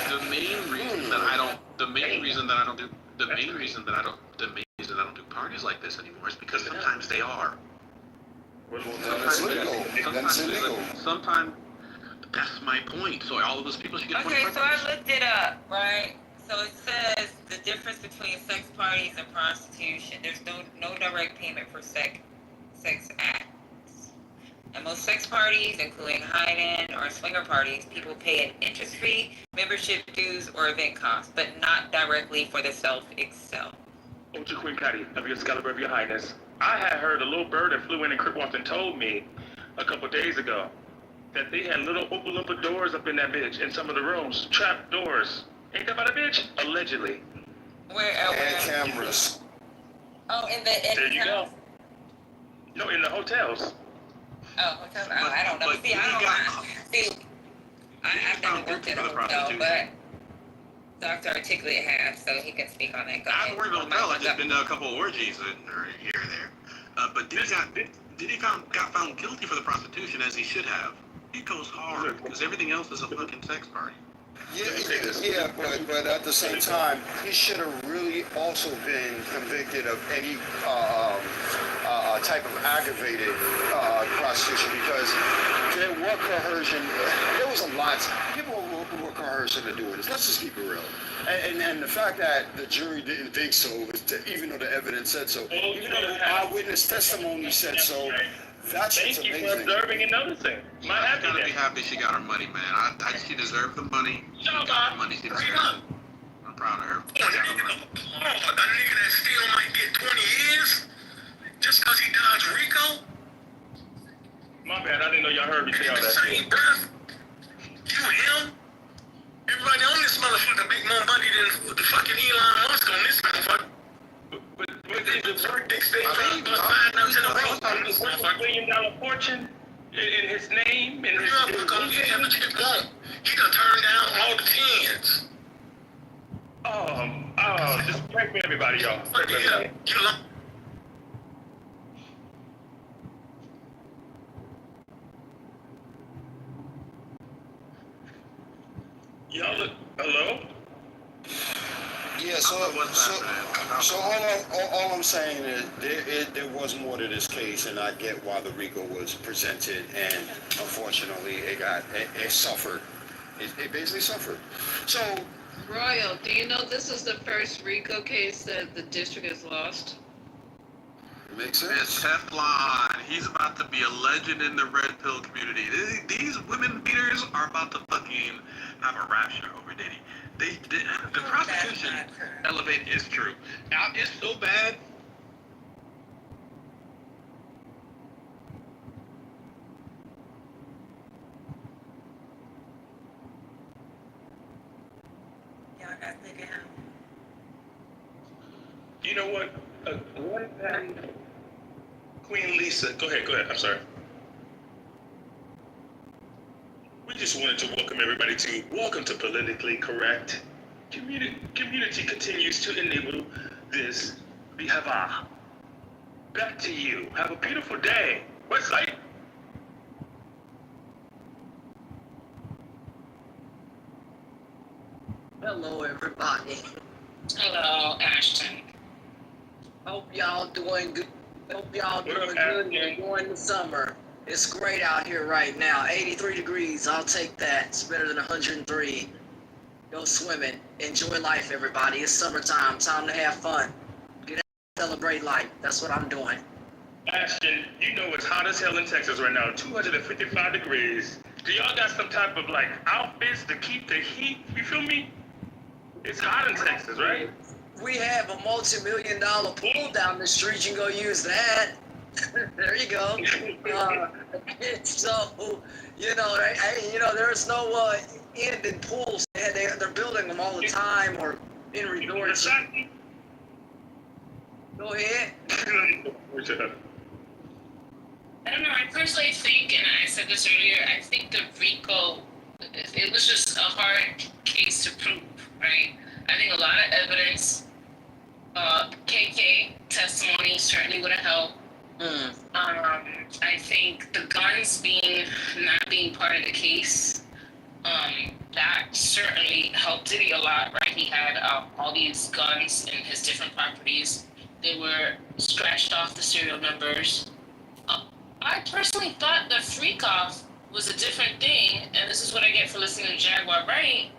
the main reason that I don't do parties like this anymore is because sometimes they are. Well, then it's legal. Then it's illegal. Sometimes that's my point. So all of those people should get Okay, 25%. so I looked it up, right? So it says the difference between sex parties and prostitution. There's no direct payment for sex acts. At most sex parties, including hide-in or swinger parties, people pay an interest fee, membership dues, or event costs, but not directly for the self itself. To Queen Patty, of your Excalibur of your Highness. I had heard a little bird that flew in and Cripwalked and told me a couple days ago that they had little Oompa Loompa doors up in that bitch in some of the rooms, trap doors. Ain't that about a bitch? Allegedly. Where? And cameras. Oh, in the there you go. No, in the hotels. Oh, hotels. Oh, I don't know. See, I've never worked at a hotel, but Dr. Articulate has, so he can speak on that. Go I've ahead. worked in a hotel. I've just been to a couple of orgies or here or there. But Diddy got found guilty for the prostitution, as he should have. He goes hard because everything else is a fucking sex party. Yeah, but at the same time, he should have really also been convicted of any type of aggravated prostitution, because there were coercion. There was a lot. People were coerced into doing this. Let's just keep it real. And the fact that the jury didn't think so, even though the evidence said so, even though the eyewitness testimony said so, that's what's amazing. Thank you for observing and noticing. I gotta be happy she got her money, man. She deserved the money. She got the money she deserved. I'm proud of her. A nigga that still might get 20 years just because he dodged Rico? My bad, I didn't know y'all heard me say all that Same shit. breath, you him? Everybody on this motherfucker make more money than the fucking Elon Musk on this motherfucker. But is it worth $1 billion fortune in his name? In his he done turned down all the tens. Just pray for everybody, y'all. Pray for everybody. Y'all look, hello? Yeah, so all I'm saying is there was more to this case, and I get why the RICO was presented, and unfortunately it suffered. It basically suffered. So, Royal, do you know this is the first RICO case that the district has lost? Makes sense. Teflon, he's about to be a legend in the red pill community. These women beaters are about to fucking have a rap show over Diddy. The prostitution elevate is true. Now it's so bad. You know what? Queen Lisa, go ahead. I'm sorry. We just wanted to welcome everybody to Politically Correct. community continues to enable this behava. Back to you. Have a beautiful day. Westside. Hello, everybody. Hello, Ashton. Hope y'all doing good. Hope y'all doing good and enjoying the summer. It's great out here right now. 83 degrees. I'll take that. It's better than 103. Go swimming. Enjoy life, everybody. It's summertime. Time to have fun. Get out and celebrate life. That's what I'm doing. Ashton, you know it's hot as hell in Texas right now, 255 degrees. Do y'all got some type of like outfits to keep the heat? You feel me? It's hot in Texas, right? We have a multi-million-dollar pool down the street. You can go use that. There you go. So, there's no end in pools. They're building them all the time or in resorts. Go ahead. I don't know. I personally think, and I said this earlier, I think the RICO, it was just a hard case to prove, right? I think a lot of evidence, KK testimony certainly would have helped. I think the guns not being part of the case, that certainly helped Diddy a lot, right? He had all these guns in his different properties. They were scratched off the serial numbers. I personally thought the freak off was a different thing, and this is what I get for listening to Jaguar Wright,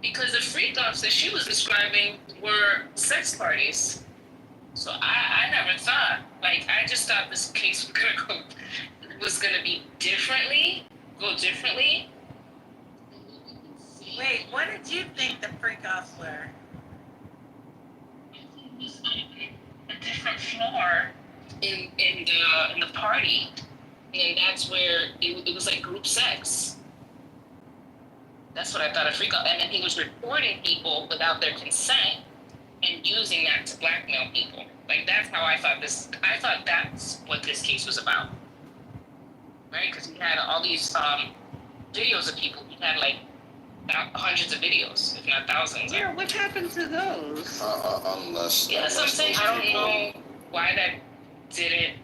because the freak offs that she was describing were sex parties. So I never thought, I just thought this case was gonna be go differently. Wait, what did you think the freak-offs were? A different floor in the party, and that's where it was like group sex. That's what I thought a freak out. And then he was reporting people without their consent and using that to blackmail people. That's how I thought that's what this case was about, right? Because he had all these videos of people. He had hundreds of videos, if not thousands. Yeah, what happened to those? Unless. Yeah, so I'm saying I don't know why that didn't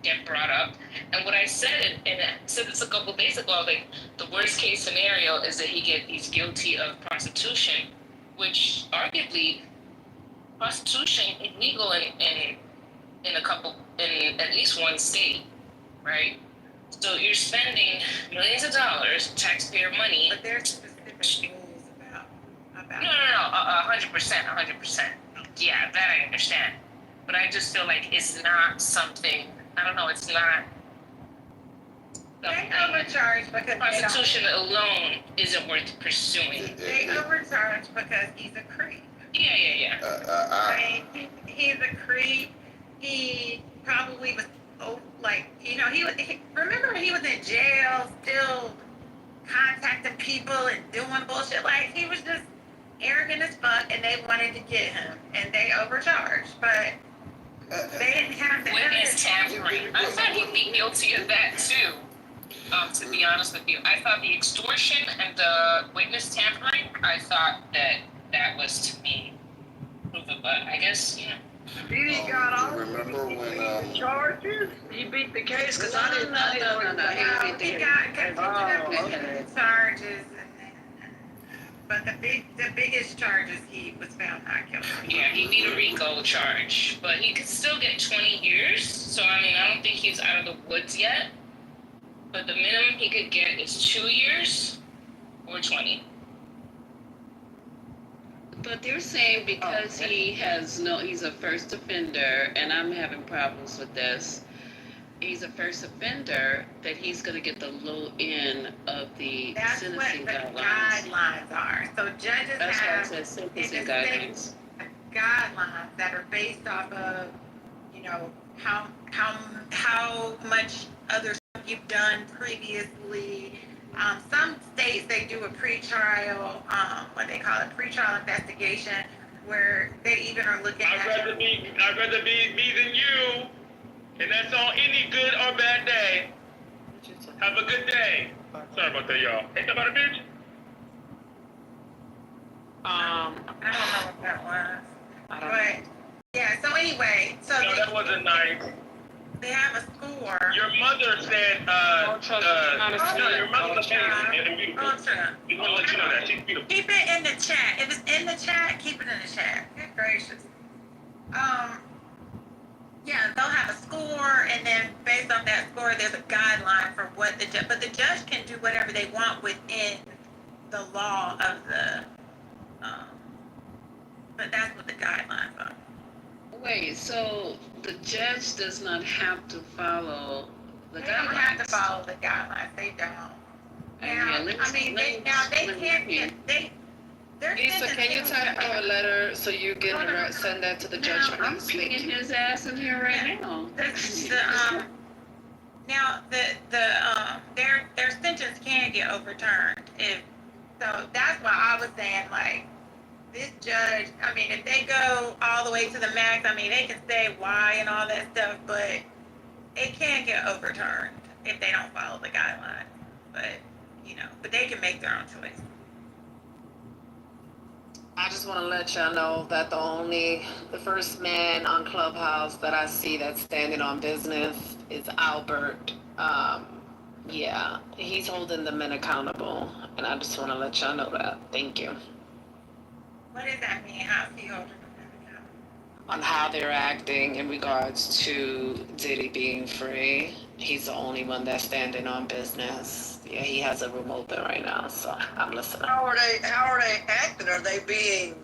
get brought up. And what I said, and I said this a couple of days ago, the worst case scenario is that he's guilty of prostitution, which arguably prostitution is legal in at least one state, right? So you're spending millions of dollars, taxpayer money. But there's specific rules about. No, 100%. Yeah, that I understand. But I just feel like it's not something. I don't know. It's not. They overcharge because prostitution alone isn't worth pursuing. They overcharge because he's a creep. Yeah. He's a creep. He probably was, remember he was in jail, still contacting people and doing bullshit. He was just arrogant as fuck, and they wanted to get him, and they overcharged, but they didn't have the witness tampering. I thought he'd be guilty of that too. To be honest with you, I thought the extortion and the witness tampering, I thought that was to me proven, but I guess, He got all the charges. He beat the case because I didn't know. He got charges, but the biggest charges he was found not guilty. Yeah, he beat a RICO charge, but he could still get 20 years. So I don't think he's out of the woods yet. But the minimum he could get is 2 years or 20. But they're saying because he's a first offender, and I'm having problems with this. He's a first offender, that he's going to get the low end of the sentencing guidelines. That's what the guidelines are. So judges have sentencing guidelines. Guidelines that are based off of, how much other stuff you've done previously. Some states, they do a pre-trial, what they call a pre-trial investigation, where they even are looking at. I'd rather be me than you, and that's on any good or bad day. Have a good day. Sorry about that, y'all. Ain't that about a bitch? I don't know what that was. I don't But yeah, so anyway, so No, that wasn't nice. they have a score. Your mother said, no, your mother's amazing and beautiful. Just want to let you know that. She's beautiful. Keep it in the chat. If it's in the chat, keep it in the chat. Good gracious. Yeah, they'll have a score, and then based on that score, there's a guideline for what the judge. But the judge can do whatever they want within the law of the. But that's what the guidelines are. Wait, so the judge does not have to follow the They guidelines? don't have to follow the guidelines. They don't. Now, they can't get. Lisa, can you type up a letter so you can send that to the judge, I'm please? pinging his ass in here right now. Now their sentence can get overturned so that's why I was saying like this judge. I mean, if they go all the way to the max, I mean they can say why and all that stuff, but it can get overturned if they don't follow the guidelines. But they can make their own choice. I just want to let y'all know that the first man on Clubhouse that I see that's standing on business is Albert. Yeah, he's holding the men accountable, and I just want to let y'all know that. Thank you. What does that mean? How's he holding them accountable? On how they're acting in regards to Diddy being free. He's the only one that's standing on business. Yeah, he has a room open right now, so I'm listening. How are they acting? Are they being,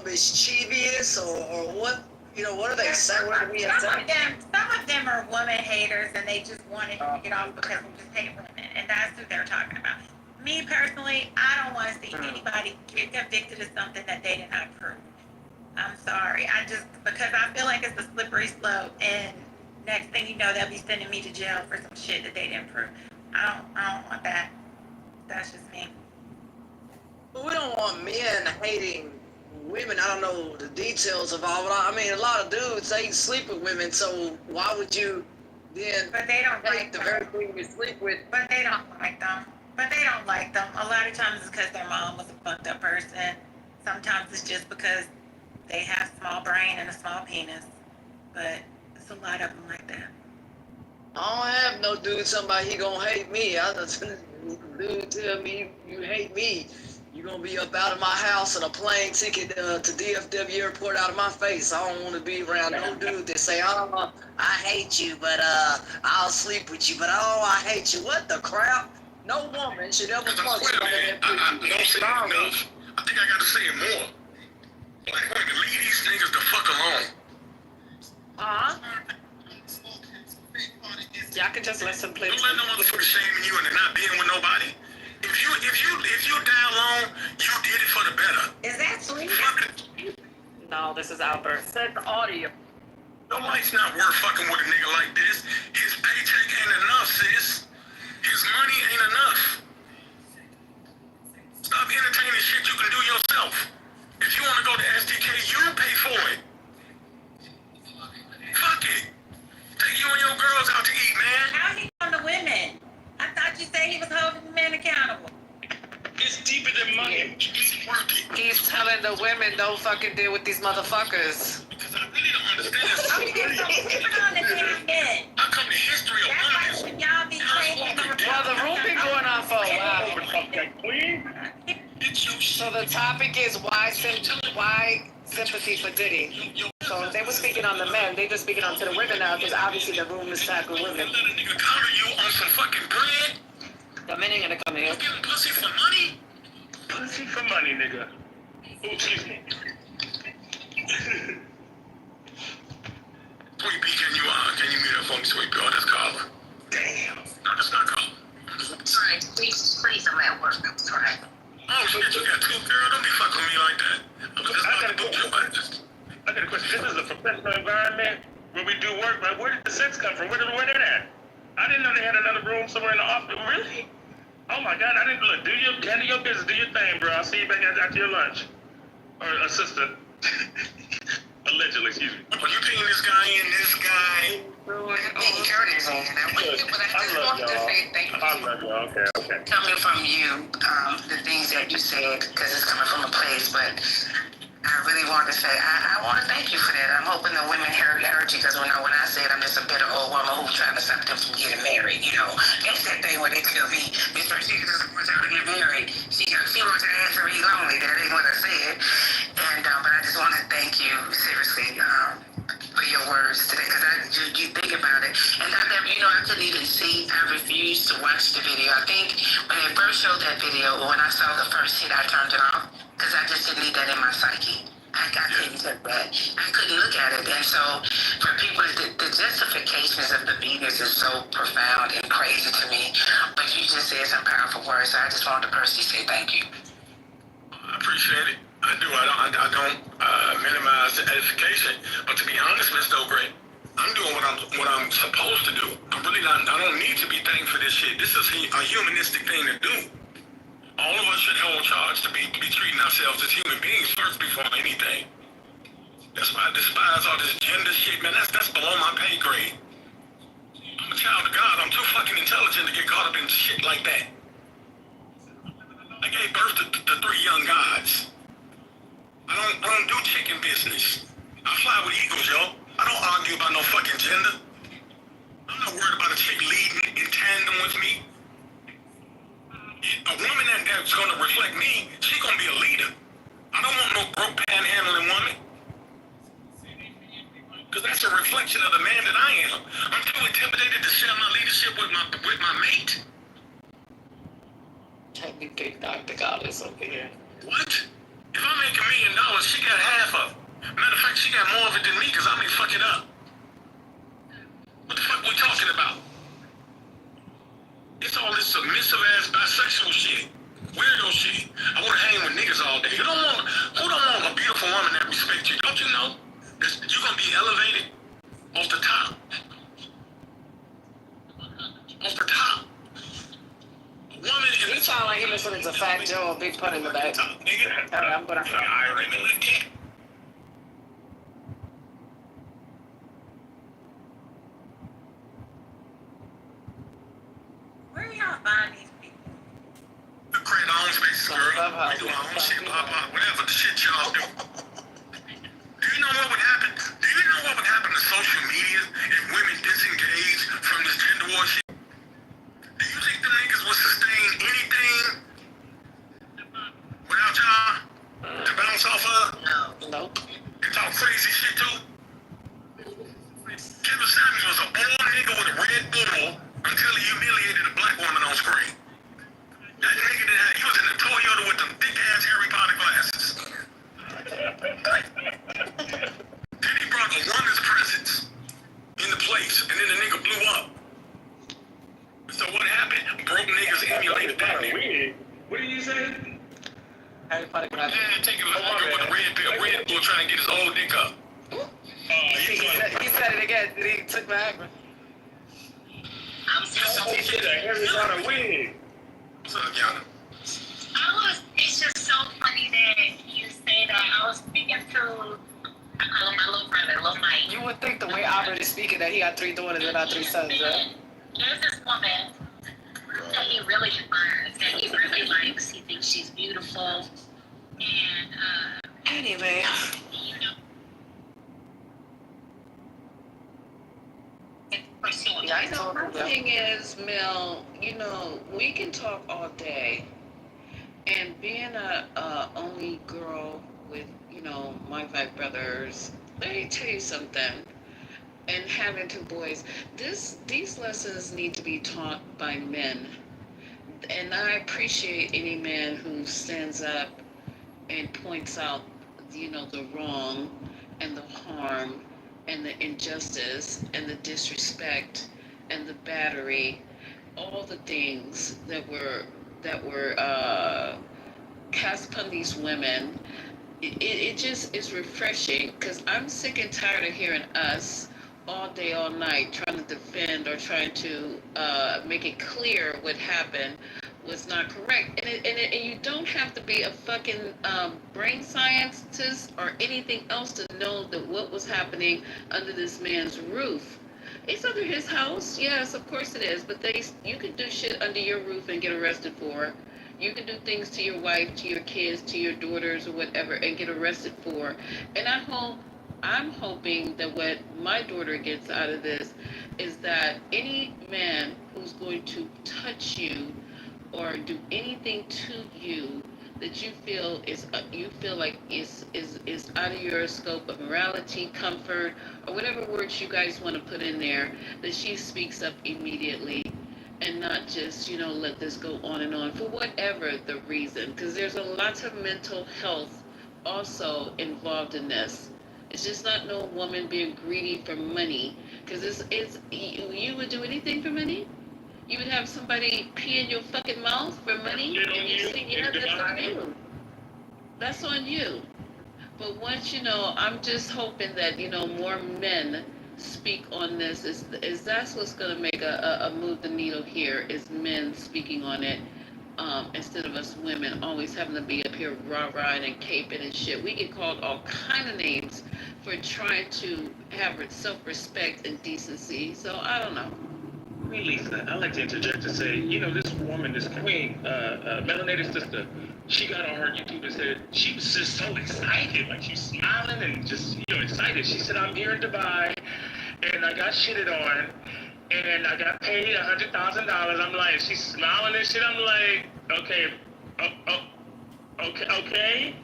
mischievous or what? What are they saying? What are we Some of them are woman haters, and they just wanted to get off because they just hate women, and that's who they're talking about. Me personally, I don't want to see anybody get convicted of something that they did not prove. I'm sorry. Because I feel like it's a slippery slope, and next thing you know, they'll be sending me to jail for some shit that they didn't prove. I don't want that. That's just me. We don't want men hating women. I don't know the details of all, but I mean, a lot of dudes, they sleep with women, so why would you then But they don't hate the very thing you sleep with? But they don't like them. A lot of times it's because their mom was a fucked up person. Sometimes it's just because they have small brain and a small penis. But it's a lot of them like that. I don't have no dude, somebody he gonna hate me. I just dude tell me you hate me. You gonna be up out of my house and a plane ticket to DFW airport out of my face. I don't want to be around no dude that say, "Oh, I hate you, but I'll sleep with you." But I hate you. What the crap? No woman should ever fuck somebody that Don't say it enough. I think I gotta say it more. Black women, leave these niggas the fuck alone. Y'all can just listen, please. Don't let no motherfucker shaming you and not being with nobody. If you down long, you did it for the better. Is that sweet? No, this is Albert. Set the audio. Your life's not worth fucking with a nigga like this. His paycheck ain't enough, sis. His money ain't enough. Stop entertaining shit you can do yourself. If you want to go to SDK, you pay for it. Fuck it. Take you and your girls out to eat, man. How he on the women? I thought you said he was holding the men accountable. It's deeper than money. He's telling the women don't fucking deal with these motherfuckers. Because I really don't understand this. How come the history of women is... Y'all be changing the Well, the room been going on for a while. It's So the topic is why sympathy for Diddy. So if they were speaking on the men, they just speaking on to the women now, because obviously the room is packed with women. Let a nigga counter you on some fucking bread? The men ain't gonna come here. You getting pussy for money? Pussy for money, nigga. Oh, excuse me. Sweet Pea, can you mute up for me, Sweet Pea? Oh, that's Carla. Damn. No, that's not Carla. Sorry, please, I'm at work. I'm sorry. Oh, shit, you got two girl. Don't be fucking with me like that. I was just about to boot you. I got a question. This is a professional environment where we do work, but where did the sex come from? Where they at? I didn't know they had another room somewhere in the office. Really? Oh my God, I didn't look. Handle your business, do your thing, bro. I'll see you back after your lunch. Or sister. Allegedly, excuse me. Well, you paying this guy in, this guy. Taking care shirt is in. But I just wanted to say thank you. Okay. Coming from you, the things that you said, because it's coming from a place, but I really want to say, I want to thank you for that. I'm hoping the women heard you, because when I said I'm just a bitter old woman who's trying to stop them from getting married, it's that thing where they tell me, Miss she just wants her to get married. She wants her ass to be lonely. That ain't what I said. And but I just want to thank you seriously for your words today, because you think about it, and I never, I couldn't even see. I refused to watch the video. I think when they first showed that video, when I saw the first hit, I turned it off, because I just didn't need that in my psyche. I couldn't take that. I couldn't look at it. And so for people, the justifications of the beatings is so profound and crazy to me. But you just said some powerful words. So I just wanted to personally say thank you. I appreciate it. I do. I don't minimize the edification. But to be honest, Mr. O'Gray, I'm doing what I'm supposed to do. I'm really not. I don't need to be thanked for this shit. This is a humanistic thing to do. All of us should hold charge to be treating ourselves as human beings first before anything. That's why I despise all this gender shit, man. That's below my pay grade. I'm a child of God. I'm too fucking intelligent to get caught up in shit like that. I gave birth to 3 young gods. I don't do chicken business. I fly with eagles, yo. I don't argue about no fucking gender. I'm not worried about a chick leading in tandem with me. A woman that's going to reflect me, she's going to be a leader. I don't want no broke panhandling woman. Because that's a reflection of the man that I am. I'm too intimidated to share my leadership with my mate. Let me pick Dr. Goddess over here. What? If I make $1 million, she got half of it. Matter of fact, she got more of it than me, because I may fuck it up. What the fuck we talking about? It's all this submissive ass bisexual shit. Weirdo shit. I want to hang with niggas all day. Who don't want a beautiful woman that respects you? Don't you know? You're going to be elevated off the top. Off the top. A woman in He sound like he listening to Fat Joe, a big pun in the back. Nigga. I'm gonna. Where y'all find these people? We create our own spaces, girl. We do our own shit, blah, blah, whatever the shit y'all do. Do you know what would happen? Do you know what would happen to social media if women disengage from this gender war shit? Do you think them niggas would sustain anything without y'all to bounce off of? No. And talk crazy shit too? Kevin Samuels was a old nigga with a red bull until he humiliated a black woman on screen. That nigga, he was in a Toyota with them thick ass Harry Potter glasses. Then he brought a woman's presence in the place, and then the nigga blew up. So what happened? Broke niggas emulated that nigga. What did you say? Harry Potter glasses. Yeah, taking a nigga with a red bull trying to get his old dick up. He said it again. Did he took Viagra? I'm so Harry Potter wig. What's up, Yana? It's just so funny that you say that. I was speaking to my little brother, Lil Mike. You would think the way Albert is speaking that he got 3 daughters and not 3 sons, right? There's this woman that he really admires, that he really likes. He thinks she's beautiful. And, anyway. You know, pursuing. Yeah, I know. The thing is, Mel, we can talk all day. And being a only girl with, my 5 brothers, let me tell you something. And having 2 boys, these lessons need to be taught by men. And I appreciate any man who stands up and points out, the wrong and the harm and the injustice and the disrespect and the battery, all the things that were cast upon these women. It just is refreshing, because I'm sick and tired of hearing us all day, all night, trying to defend or trying to make it clear what happened was not correct. And you don't have to be a fucking brain scientist or anything else to know that what was happening under this man's roof It's under his house. Yes, of course it is. But you can do shit under your roof and get arrested for. You can do things to your wife, to your kids, to your daughters, or whatever, and get arrested for. And I'm hoping that what my daughter gets out of this is that any man who's going to touch you or do anything to you that you feel like is out of your scope of morality, comfort, or whatever words you guys want to put in there, that she speaks up immediately and not just let this go on and on for whatever the reason, because there's a lot of mental health also involved in this. It's just not no woman being greedy for money, because you would do anything for money. You would have somebody pee in your fucking mouth for money, and you say, yeah, that's on you. That's on you. But once I'm just hoping that more men speak on this. Is that's what's going to make a move the needle here? Is men speaking on it, instead of us women always having to be up here rah-rahing and caping and shit. We get called all kind of names for trying to have self-respect and decency. So I don't know. Queen Lisa, I'd like to interject to say, this woman, this queen, melanated sister, she got on her YouTube and said she was just so excited, like she's smiling and just, excited. She said, I'm here in Dubai, and I got shitted on, and I got paid $100,000. I'm like, she's smiling and shit. I'm like, okay, okay.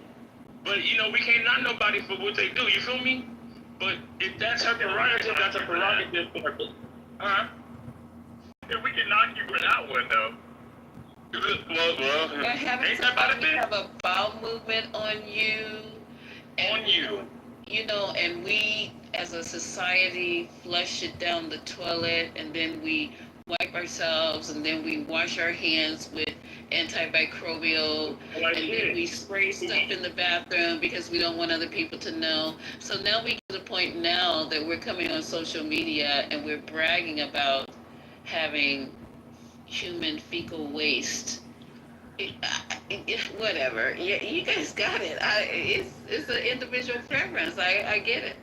But, we can't knock nobody for what they do, you feel me? But if that's her prerogative, that's her prerogative for her. Huh? If we can knock you for that one, though. We're having somebody have a bowel movement on you. And we, as a society, flush it down the toilet, and then we wipe ourselves, and then we wash our hands with antimicrobial, and then we spray stuff in the bathroom because we don't want other people to know. So now we get to the point now that we're coming on social media and we're bragging about having human fecal waste. Whatever. Yeah, you guys got it. It's an individual preference. I get it.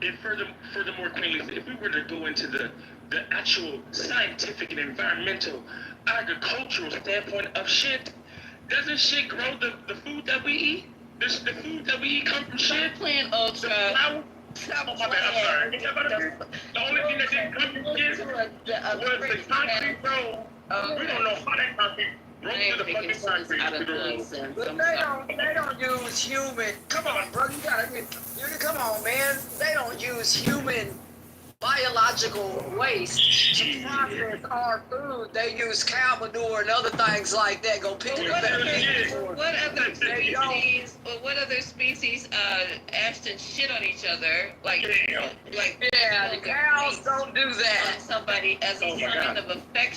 And furthermore, Queen Lisa, if we were to go into the actual scientific and environmental, agricultural standpoint of shit, doesn't shit grow the food that we eat? The food that we eat come from shit? Plant ultra. Oh, my bad, I'm sorry. The only thing that didn't come from shit was the concrete road. We don't know how that concrete road to the fucking concrete. But they don't use human. Come on, bro, come on, man. They don't use human biological waste to process our food. They use cow manure and other things like that. Go pick it up. What other species Ashton shit on each other? The cows don't do that. Somebody as a sign of affection.